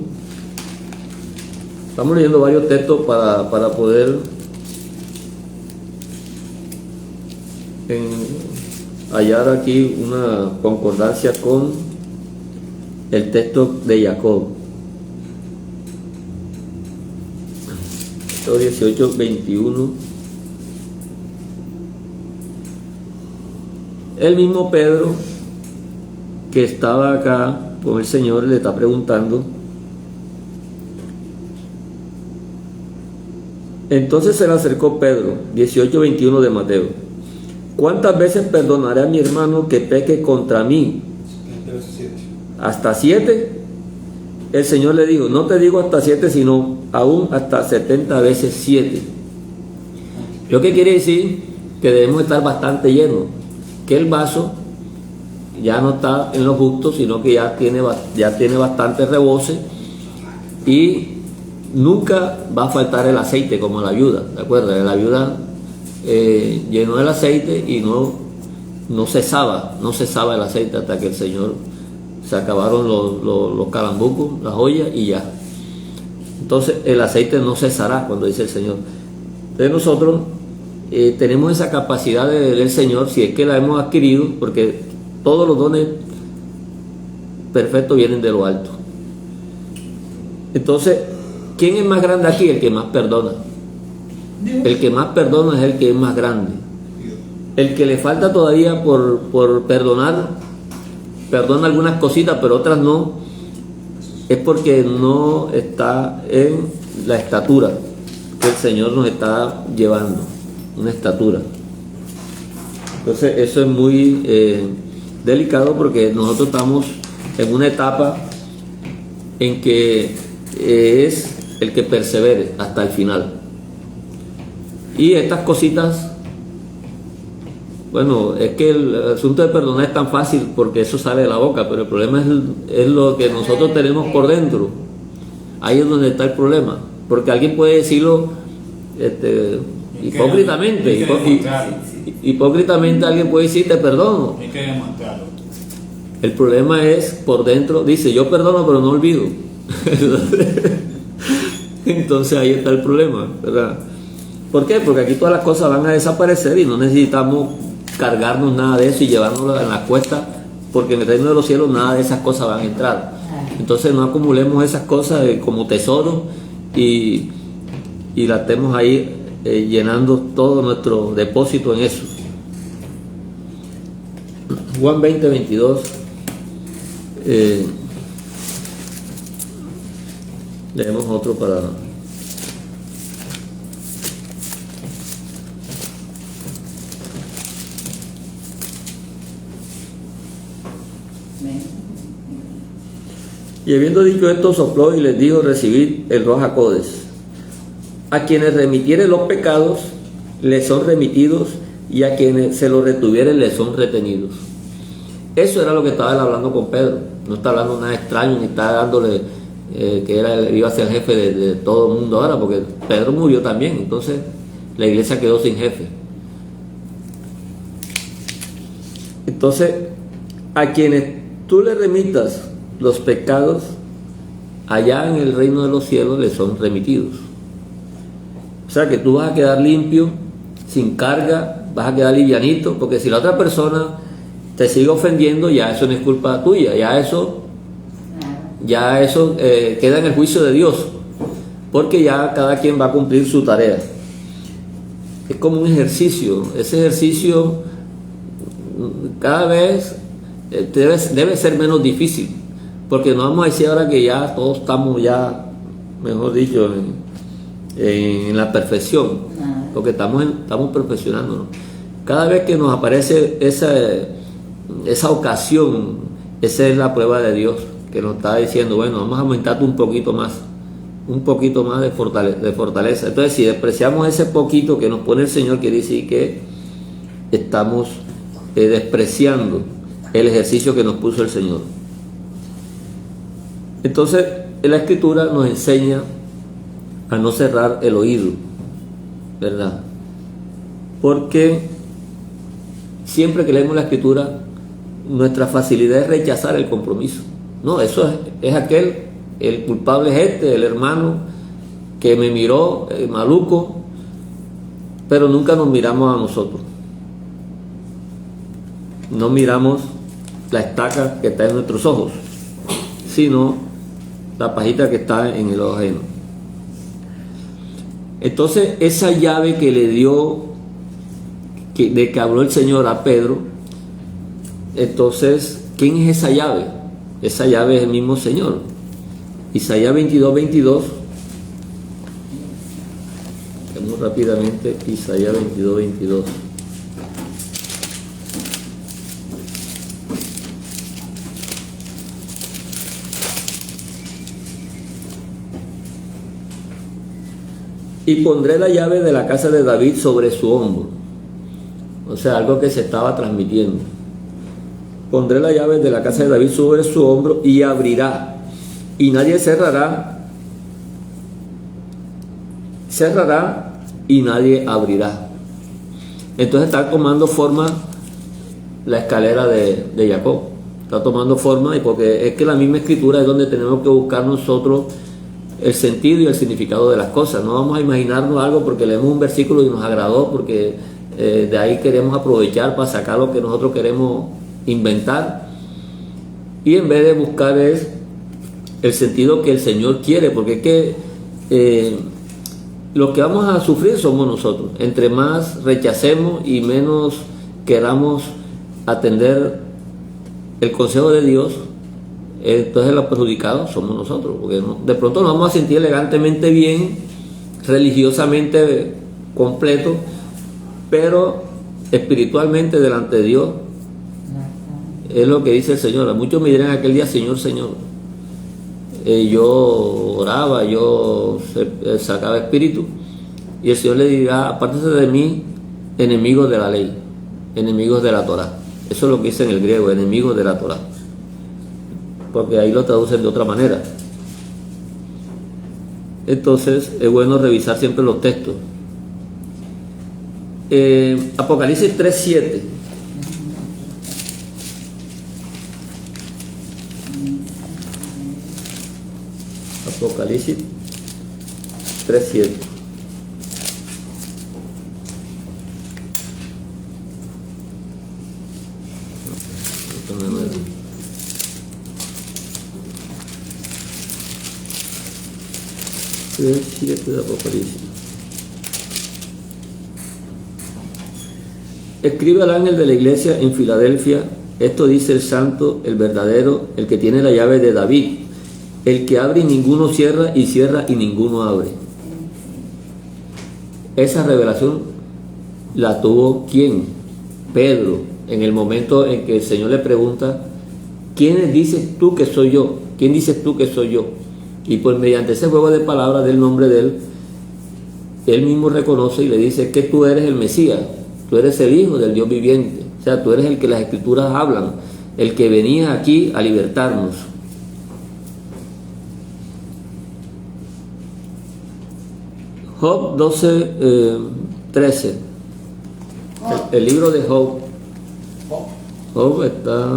Estamos leyendo varios textos para poder hallar aquí una concordancia con el texto de Jacob. Mateo 18:21. El mismo Pedro que estaba acá con el Señor le está preguntando. Entonces se le acercó Pedro, 18:21 de Mateo. ¿Cuántas veces perdonaré a mi hermano que peque contra mí? ¿Hasta 7? El Señor le dijo, no te digo hasta 7, sino aún hasta 70 veces 7. Lo que quiere decir que debemos estar bastante llenos, que el vaso ya no está en lo justo, sino que ya tiene bastante rebose y nunca va a faltar el aceite como la viuda, ¿de acuerdo? La viuda llenó el aceite y no cesaba el aceite hasta que el Señor se acabaron los calambucos, las ollas y ya. Entonces el aceite no cesará, cuando dice el Señor. Entonces nosotros tenemos esa capacidad del Señor, si es que la hemos adquirido, porque todos los dones perfectos vienen de lo alto. Entonces, ¿quién es más grande aquí? El que más perdona. El que más perdona es el que es más grande. El que le falta todavía por perdonar, perdona algunas cositas, pero otras no, es porque no está en la estatura que el Señor nos está llevando, una estatura. Entonces eso es muy delicado, porque nosotros estamos en una etapa en que es el que persevere hasta el final. Y estas cositas, bueno, es que el asunto de perdonar es tan fácil porque eso sale de la boca, pero el problema es lo que nosotros tenemos por dentro. Ahí es donde está el problema, porque alguien puede decirlo hipócritamente, hipócritamente alguien puede decir te perdono. Hay que demostrarlo. El problema es por dentro, dice yo perdono pero no olvido. Entonces ahí está el problema, ¿verdad? ¿Por qué? Porque aquí todas las cosas van a desaparecer y no necesitamos cargarnos nada de eso y llevárnoslo en la cuesta, porque en el reino de los cielos nada de esas cosas van a entrar. Entonces no acumulemos esas cosas como tesoro y la estemos ahí llenando todo nuestro depósito en eso. Juan 20, 22. Leemos otro para... Y habiendo dicho esto, sopló y les dijo: recibid el Ruach HaKodes. A quienes remitieren los pecados, les son remitidos, y a quienes se los retuvieren, les son retenidos. Eso era lo que estaba él hablando con Pedro. No está hablando nada extraño, ni está dándole que iba a ser jefe de todo el mundo ahora, porque Pedro murió también. Entonces la iglesia quedó sin jefe. Entonces, a quienes tú le remitas los pecados, allá en el reino de los cielos les son remitidos. O sea que tú vas a quedar limpio, sin carga, vas a quedar livianito, porque si la otra persona te sigue ofendiendo, ya eso no es culpa tuya, ya eso queda en el juicio de Dios, porque ya cada quien va a cumplir su tarea. Es como un ejercicio. Ese ejercicio cada vez debe ser menos difícil, porque no vamos a decir ahora que ya todos estamos ya, mejor dicho, en la perfección, porque estamos perfeccionándonos. Cada vez que nos aparece esa ocasión, esa es la prueba de Dios, que nos está diciendo, bueno, vamos a aumentarte un poquito más de fortaleza. Entonces, si despreciamos ese poquito que nos pone el Señor, quiere decir que estamos despreciando el ejercicio que nos puso el Señor. Entonces, la Escritura nos enseña a no cerrar el oído, ¿verdad? Porque siempre que leemos la Escritura, nuestra facilidad es rechazar el compromiso. No, eso es aquel, el culpable es el hermano que me miró maluco, pero nunca nos miramos a nosotros. No miramos la estaca que está en nuestros ojos, sino la pajita que está en el ojo ajeno. Entonces, esa llave que le dio, de que habló el Señor a Pedro, entonces, ¿quién es esa llave? Esa llave es el mismo Señor. Isaías 22, 22. Vamos rápidamente, Isaías 22, 22. Y pondré la llave de la casa de David sobre su hombro. O sea, algo que se estaba transmitiendo. Pondré la llave de la casa de David sobre su hombro y abrirá, y nadie cerrará. Cerrará y nadie abrirá. Entonces está tomando forma la escalera de Jacob. está tomando forma, y porque es que la misma escritura es donde tenemos que buscar nosotros el sentido y el significado de las cosas. No vamos a imaginarnos algo porque leemos un versículo y nos agradó, porque de ahí queremos aprovechar para sacar lo que nosotros queremos inventar, y en vez de buscar es el sentido que el Señor quiere, porque es que los que vamos a sufrir somos nosotros. Entre más rechacemos y menos queramos atender el consejo de Dios, entonces los perjudicados somos nosotros, porque de pronto nos vamos a sentir elegantemente bien, religiosamente completo, pero espiritualmente delante de Dios es lo que dice el Señor. A muchos me dirán aquel día: Señor, Señor, yo oraba, yo sacaba espíritu, y el Señor le dirá: apártese de mí, enemigos de la ley, enemigos de la Torá. Eso es lo que dice en el griego, enemigos de la Torá, porque ahí lo traducen de otra manera. Entonces es bueno revisar siempre los textos. Apocalipsis 3:7. Apocalipsis 3:7. De Apocalipsis. Escribe al ángel de la iglesia en Filadelfia: esto dice el santo, el verdadero, el que tiene la llave de David, el que abre y ninguno cierra, y cierra y ninguno abre. Esa revelación la tuvo ¿quién? Pedro, en el momento en que el Señor le pregunta: ¿quién dices tú que soy yo? ¿Quién dices tú que soy yo? Y pues mediante ese juego de palabras del nombre de él mismo reconoce y le dice que tú eres el Mesías, tú eres el Hijo del Dios viviente, o sea, tú eres el que las Escrituras hablan, el que venía aquí a libertarnos. Job 12:13. El libro de Job. Job está,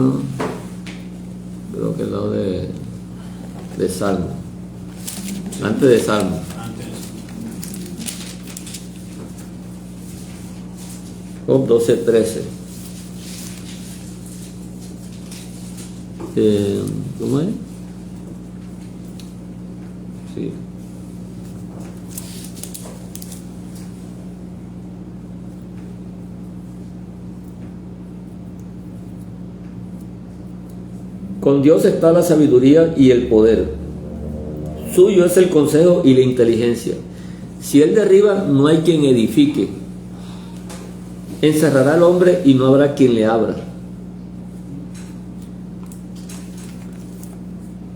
creo que al lado de Salmo, antes de Salmo. Job 12:13. ¿Cómo es? Sí. Con Dios está la sabiduría y el poder. Suyo es el consejo y la inteligencia. Si Él derriba, no hay quien edifique. Encerrará al hombre y no habrá quien le abra.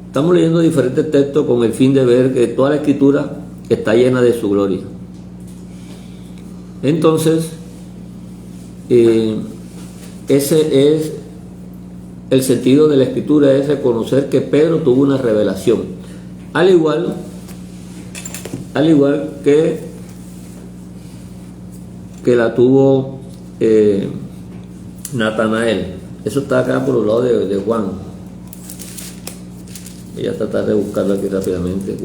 Estamos leyendo diferentes textos con el fin de ver que toda la Escritura está llena de su gloria. Entonces, ese es el sentido de la Escritura, es reconocer que Pedro tuvo una revelación, al igual que la tuvo Natanael. Eso está acá por el lado de Juan. Voy a tratar de buscarlo aquí rápidamente.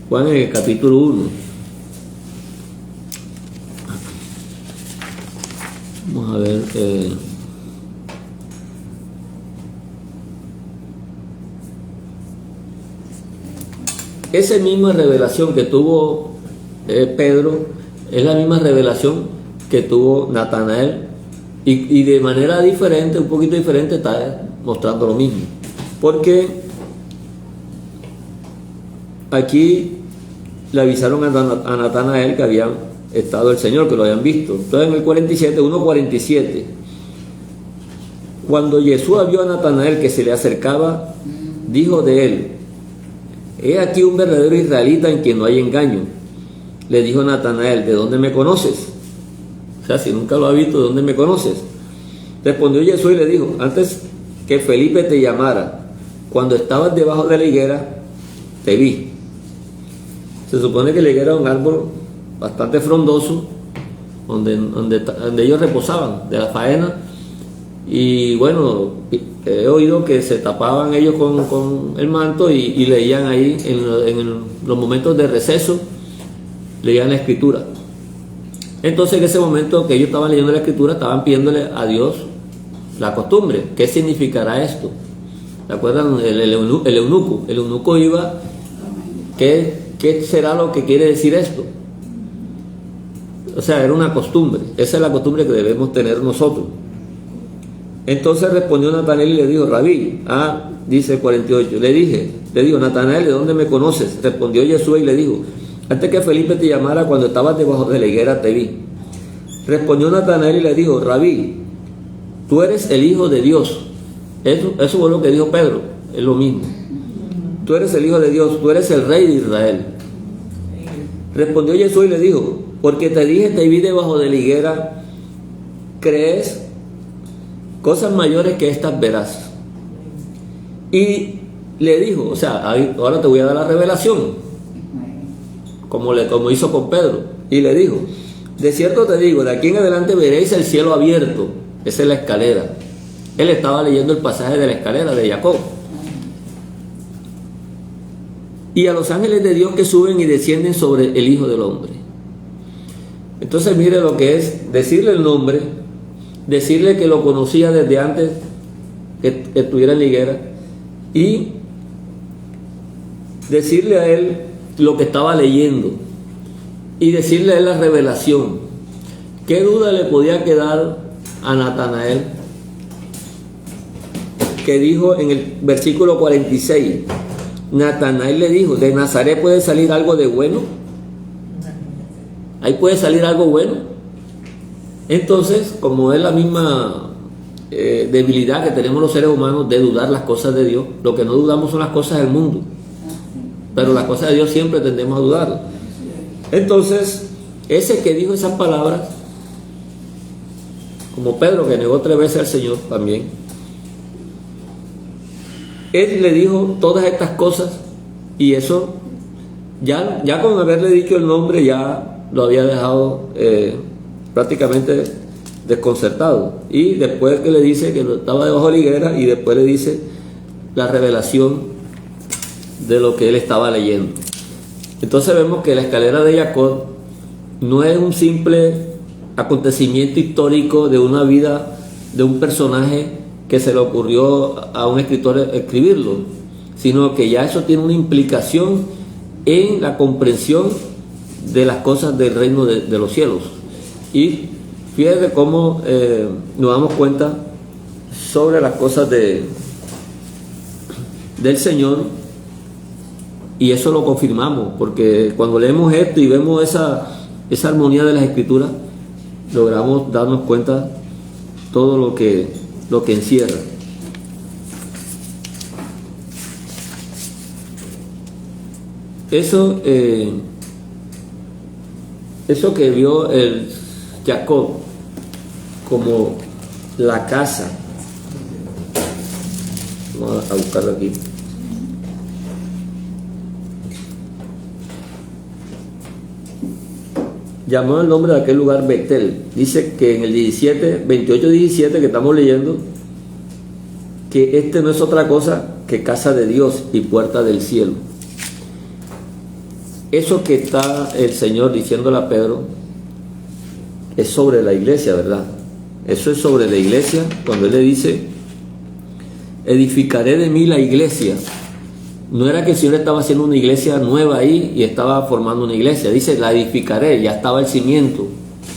Juan en el capítulo 1. Vamos a ver. Esa misma revelación que tuvo Pedro es la misma revelación que tuvo Natanael, y de manera diferente, un poquito diferente, está mostrando lo mismo, porque aquí le avisaron a Natanael que había estado el Señor, que lo habían visto. Entonces en el 1:47 cuando Jesús vio a Natanael que se le acercaba, dijo de él: he aquí un verdadero israelita en quien no hay engaño. Le dijo Natanael: ¿de dónde me conoces? O sea, si nunca lo has visto, ¿de dónde me conoces? Respondió Jesús y le dijo: antes que Felipe te llamara, cuando estabas debajo de la higuera, te vi. Se supone que la higuera era un árbol bastante frondoso, donde ellos reposaban de la faena. Y bueno, he oído que se tapaban ellos con el manto y leían ahí en los momentos de receso, leían la escritura. Entonces en ese momento que ellos estaban leyendo la escritura, estaban pidiéndole a Dios la costumbre. ¿Qué significará esto? ¿Se acuerdan? El eunuco. El eunuco iba, ¿qué será lo que quiere decir esto? O sea, era una costumbre. Esa es la costumbre que debemos tener nosotros. Entonces respondió Natanael y le dijo, Rabí, dice 48, le dijo, Natanael, ¿de dónde me conoces? Respondió Jesús y le dijo, antes que Felipe te llamara, cuando estabas debajo de la higuera te vi. Respondió Natanael y le dijo, Rabí, tú eres el Hijo de Dios. Eso fue lo que dijo Pedro, es lo mismo. Tú eres el Hijo de Dios, tú eres el Rey de Israel. Respondió Jesús y le dijo, porque te dije, te vi debajo de la higuera, ¿crees? Cosas mayores que estas verás. Y le dijo, o sea, ahora te voy a dar la revelación, como hizo con Pedro. Y le dijo, de cierto te digo, de aquí en adelante veréis el cielo abierto. Esa es la escalera. Él estaba leyendo el pasaje de la escalera de Jacob. Y a los ángeles de Dios que suben y descienden sobre el Hijo del Hombre. Entonces mire lo que es decirle el nombre, decirle que lo conocía desde antes que estuviera en la higuera, y decirle a él lo que estaba leyendo, y decirle a él la revelación. ¿Qué duda le podía quedar a Natanael? Que dijo en el versículo 46, Natanael le dijo, ¿de Nazaret puede salir algo de bueno? ¿Ahí puede salir algo bueno? Entonces, como es la misma debilidad que tenemos los seres humanos de dudar las cosas de Dios, lo que no dudamos son las cosas del mundo, pero las cosas de Dios siempre tendemos a dudar. Entonces, ese que dijo esas palabras, como Pedro que negó 3 veces al Señor también, él le dijo todas estas cosas, y eso ya con haberle dicho el nombre ya lo había dejado prácticamente desconcertado. Y después que le dice que estaba debajo de la higuera, y después le dice la revelación de lo que él estaba leyendo. Entonces vemos que la escalera de Jacob no es un simple acontecimiento histórico de una vida de un personaje que se le ocurrió a un escritor escribirlo, sino que ya eso tiene una implicación en la comprensión de las cosas del reino de los cielos. Y fíjate cómo nos damos cuenta sobre las cosas del Señor, y eso lo confirmamos, porque cuando leemos esto y vemos esa armonía de las Escrituras, logramos darnos cuenta todo lo que encierra. Eso que vio el Jacob como la casa, vamos a buscarlo aquí, llamó el nombre de aquel lugar Betel. Dice que en el 28-17 que estamos leyendo, que este no es otra cosa que casa de Dios y puerta del cielo. Eso que está el Señor diciéndole a Pedro es sobre la iglesia, ¿verdad? Eso es sobre la iglesia, cuando Él le dice, edificaré de mí la iglesia. No era que el Señor estaba haciendo una iglesia nueva ahí y estaba formando una iglesia. Dice, la edificaré, ya estaba el cimiento,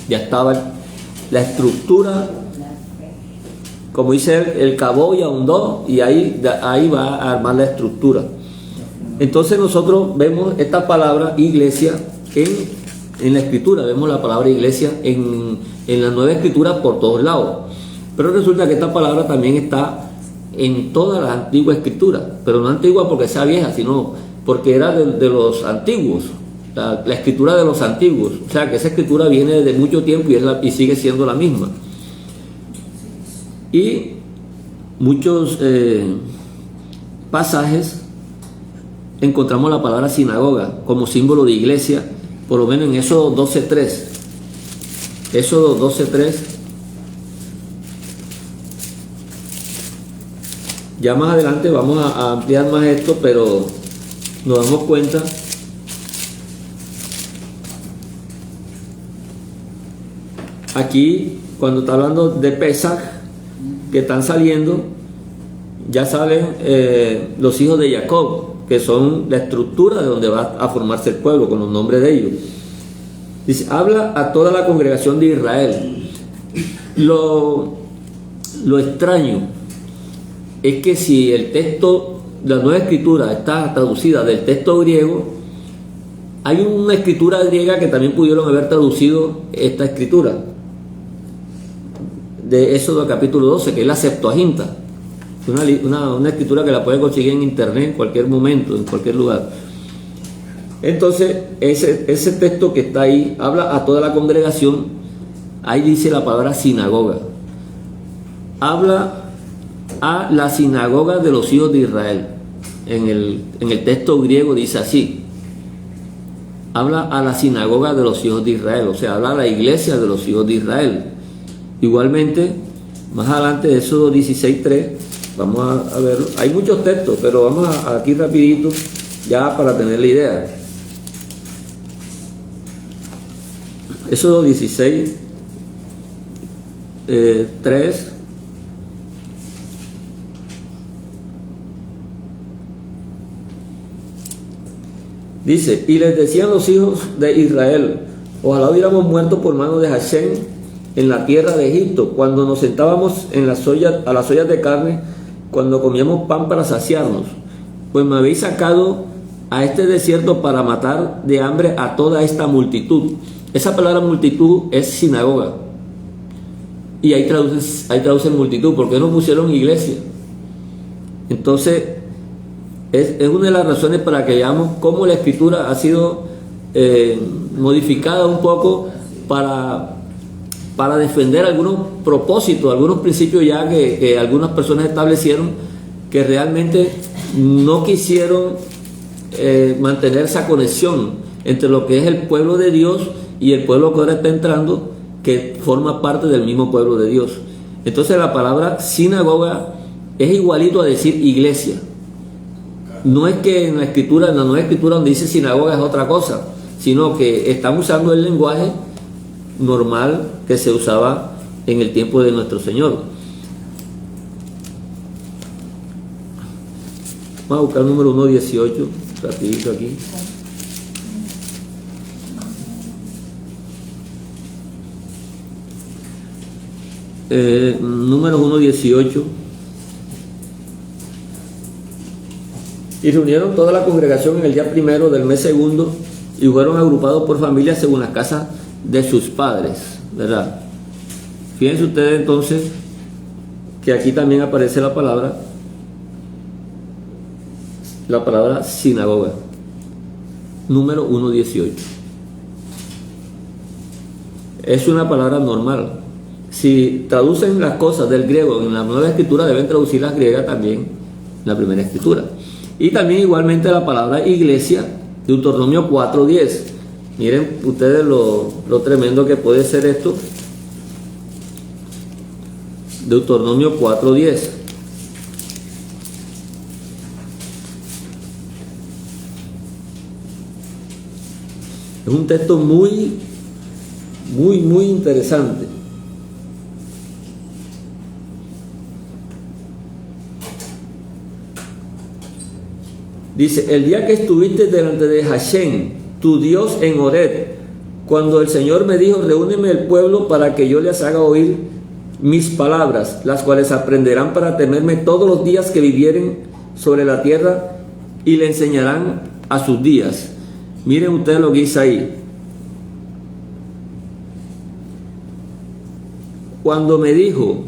ya estaba la estructura, como dice él, el cavó y ahondó, y ahí va a armar la estructura. Entonces nosotros vemos esta palabra iglesia en la escritura, vemos la palabra iglesia en la nueva escritura por todos lados, pero resulta que esta palabra también está en toda la antigua escritura, pero no antigua porque sea vieja, sino porque era de los antiguos, la escritura de los antiguos, o sea que esa escritura viene de mucho tiempo y sigue siendo la misma. Y muchos pasajes encontramos la palabra sinagoga como símbolo de iglesia, por lo menos en Éxodo 12:3. Éxodo 12:3. Ya más adelante vamos a ampliar más esto, pero nos damos cuenta aquí, cuando está hablando de Pesaj, que están saliendo, ya salen los hijos de Jacob, que son la estructura de donde va a formarse el pueblo, con los nombres de ellos. Dice, habla a toda la congregación de Israel. Lo extraño es que si el texto, la nueva escritura está traducida del texto griego, hay una escritura griega que también pudieron haber traducido esta escritura de Éxodo capítulo 12, que es la Septuaginta, una escritura que la pueden conseguir en internet en cualquier momento, en cualquier lugar. Entonces ese texto que está ahí habla a toda la congregación. Ahí dice la palabra sinagoga, habla a la sinagoga de los hijos de Israel. En el texto griego dice así, habla a la sinagoga de los hijos de Israel, o sea, habla a la iglesia de los hijos de Israel. Igualmente, más adelante de Éxodo 16:3, vamos a verlo. Hay muchos textos, pero vamos aquí rapidito, ya para tener la idea. Éxodo 16:3. Dice, y les decían los hijos de Israel, ojalá hubiéramos muerto por mano de Hashem en la tierra de Egipto, cuando nos sentábamos a las ollas de carne, cuando comíamos pan para saciarnos, pues me habéis sacado a este desierto para matar de hambre a toda esta multitud. Esa palabra multitud es sinagoga, y ahí traducen multitud, porque no pusieron iglesia. Entonces es una de las razones para que veamos cómo la escritura ha sido modificada un poco para defender algunos propósitos, algunos principios ya que algunas personas establecieron, que realmente no quisieron mantener esa conexión entre lo que es el pueblo de Dios y el pueblo que ahora está entrando, que forma parte del mismo pueblo de Dios. Entonces la palabra sinagoga es igualito a decir iglesia. No es que en la nueva escritura donde dice sinagoga es otra cosa, sino que están usando el lenguaje normal que se usaba en el tiempo de nuestro Señor. Vamos a buscar el número 1.18, rapidito aquí. Número 1.18. Y reunieron toda la congregación en el día primero del mes segundo, y fueron agrupados por familias según las casas de sus padres, ¿verdad? Fíjense ustedes entonces que aquí también aparece la palabra sinagoga, número 1.18. Es una palabra normal. Si traducen las cosas del griego en la nueva escritura, deben traducir las griegas también en la primera escritura. Y también igualmente la palabra iglesia, Deuteronomio 4:10. Miren ustedes lo tremendo que puede ser esto. Deuteronomio 4:10. Es un texto muy interesante. Dice, el día que estuviste delante de Hashem, tu Dios, en Horeb, cuando el Señor me dijo, reúneme el pueblo para que yo les haga oír mis palabras, las cuales aprenderán para temerme todos los días que vivieren sobre la tierra, y le enseñarán a sus días. Miren ustedes lo que dice ahí. Cuando me dijo,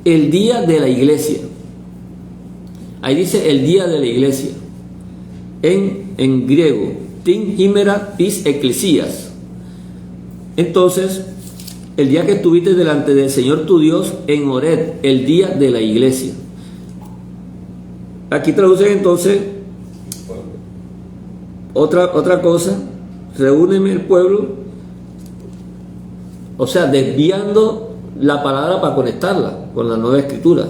el día de la iglesia. Ahí dice el día de la iglesia. En griego, tin himera pis ecclesias. Entonces, el día que estuviste delante del Señor tu Dios en Horeb, el día de la iglesia. Aquí traducen entonces otra cosa. Reúneme el pueblo o sea, desviando la palabra para conectarla con la nueva escritura,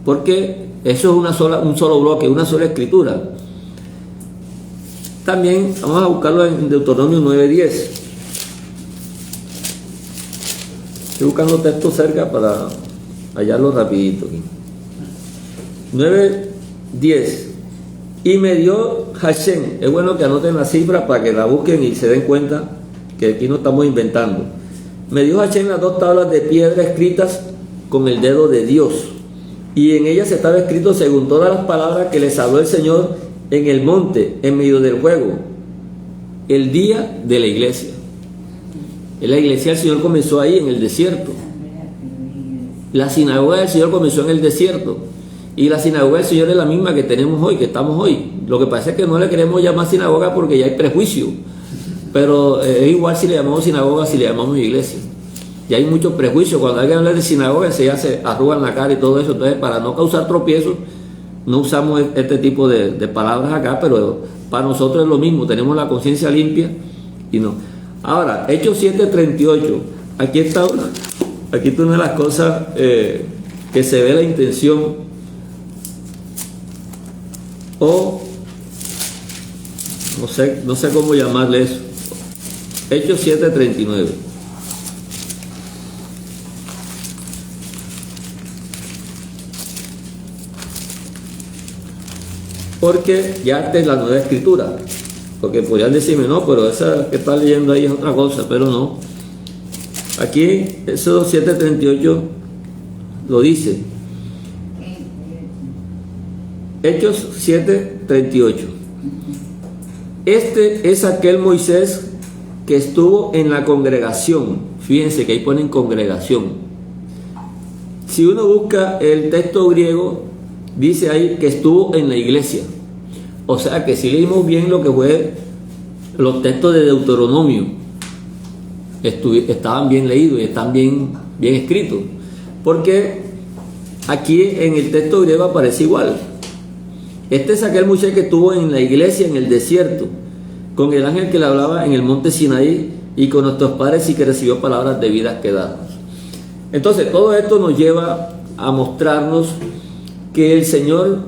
porque eso es un solo bloque, una sola escritura. También vamos a buscarlo en Deuteronomio 9:10. Estoy buscando texto cerca para hallarlo rapidito. 9:10. Y me dio Hashem. Es bueno que anoten la cifra para que la busquen y se den cuenta que aquí no estamos inventando. Me dio Hashem las 2 tablas de piedra escritas con el dedo de Dios, y en ellas estaba escrito según todas las palabras que les habló el Señor en el monte, en medio del fuego, el día de la iglesia. En la iglesia del Señor comenzó ahí en el desierto. La sinagoga del Señor comenzó en el desierto, y la sinagoga del Señor es la misma que tenemos hoy, que estamos hoy. Lo que pasa es que no le queremos llamar sinagoga porque ya hay prejuicio, pero es igual si le llamamos sinagoga, si le llamamos iglesia. Y hay muchos prejuicios. Cuando alguien habla de sinagoga, se arrugan la cara y todo eso. Entonces, para no causar tropiezos, no usamos este tipo de palabras acá, pero para nosotros es lo mismo. Tenemos la conciencia limpia y no. Ahora, Hechos 7:38. Aquí está una de las cosas que se ve la intención, o no sé cómo llamarle eso. Hechos 7:39. Porque ya esta es la nueva escritura. Porque podrían decirme, no, pero esa que está leyendo ahí es otra cosa, pero no. Aquí, eso 7:38 lo dice. Hechos 7:38. Este es aquel Moisés que estuvo en la congregación. Fíjense que ahí ponen congregación. Si uno busca el texto griego, dice ahí que estuvo en la iglesia. O sea que si leímos bien lo que fue los textos de Deuteronomio, estaban bien leídos y están bien escritos. Porque aquí en el texto griego aparece igual. Este es aquel Moisés que estuvo en la iglesia en el desierto, con el ángel que le hablaba en el monte Sinaí, y con nuestros padres, y que recibió palabras de vida que darnos. Entonces todo esto nos lleva a mostrarnos que el Señor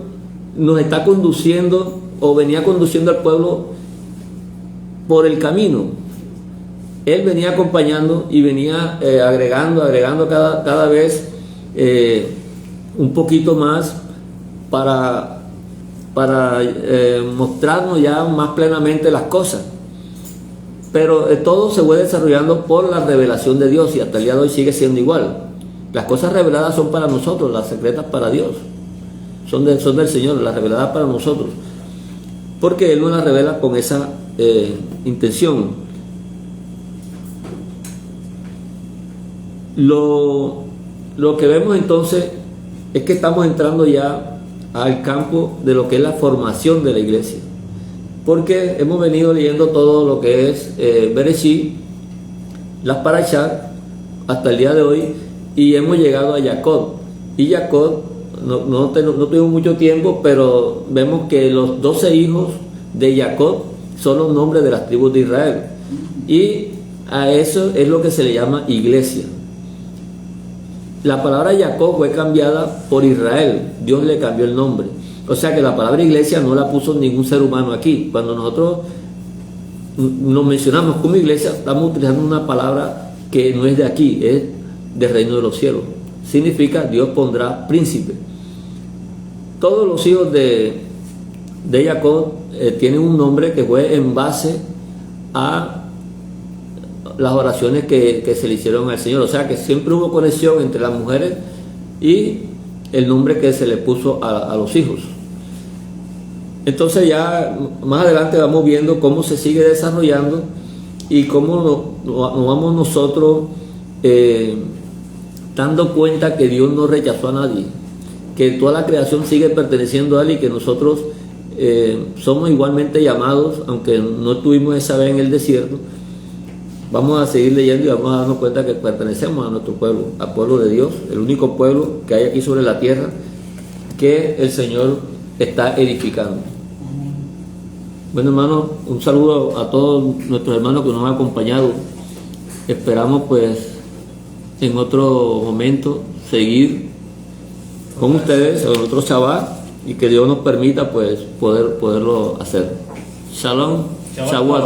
nos está conduciendo, o venía conduciendo al pueblo por el camino. Él venía acompañando y venía agregando cada vez un poquito más para mostrarnos ya más plenamente las cosas. Pero todo se fue desarrollando por la revelación de Dios, y hasta el día de hoy sigue siendo igual. Las cosas reveladas son para nosotros, las secretas para Dios. Son del Señor, las reveladas para nosotros, porque Él nos las revela con esa intención. Lo que vemos entonces es que estamos entrando ya al campo de lo que es la formación de la iglesia, porque hemos venido leyendo todo lo que es Bereshit, las Parashá, hasta el día de hoy, y hemos llegado a Jacob. Y Jacob, no tuvimos mucho tiempo, pero vemos que los 12 hijos de Jacob son los nombres de las tribus de Israel, y a eso es lo que se le llama iglesia. La palabra Jacob fue cambiada por Israel, Dios le cambió el nombre. O sea que la palabra iglesia no la puso ningún ser humano aquí. Cuando nosotros nos mencionamos como iglesia, estamos utilizando una palabra que no es de aquí, es del reino de los cielos. Significa Dios pondrá príncipe. Todos los hijos de Jacob tienen un nombre que fue en base a las oraciones que se le hicieron al Señor. O sea que siempre hubo conexión entre las mujeres y el nombre que se le puso a los hijos. Entonces ya más adelante vamos viendo cómo se sigue desarrollando y cómo nos vamos nosotros dando cuenta que Dios no rechazó a nadie, que toda la creación sigue perteneciendo a Él, y que nosotros somos igualmente llamados, aunque no estuvimos esa vez en el desierto. Vamos a seguir leyendo y vamos a darnos cuenta que pertenecemos a nuestro pueblo, al pueblo de Dios, el único pueblo que hay aquí sobre la tierra que el Señor está edificando. Bueno, hermanos, un saludo a todos nuestros hermanos que nos han acompañado. Esperamos pues en otro momento seguir con ustedes en otro Shabbat y que Dios nos permita pues poderlo hacer. Shalom, Shavuot.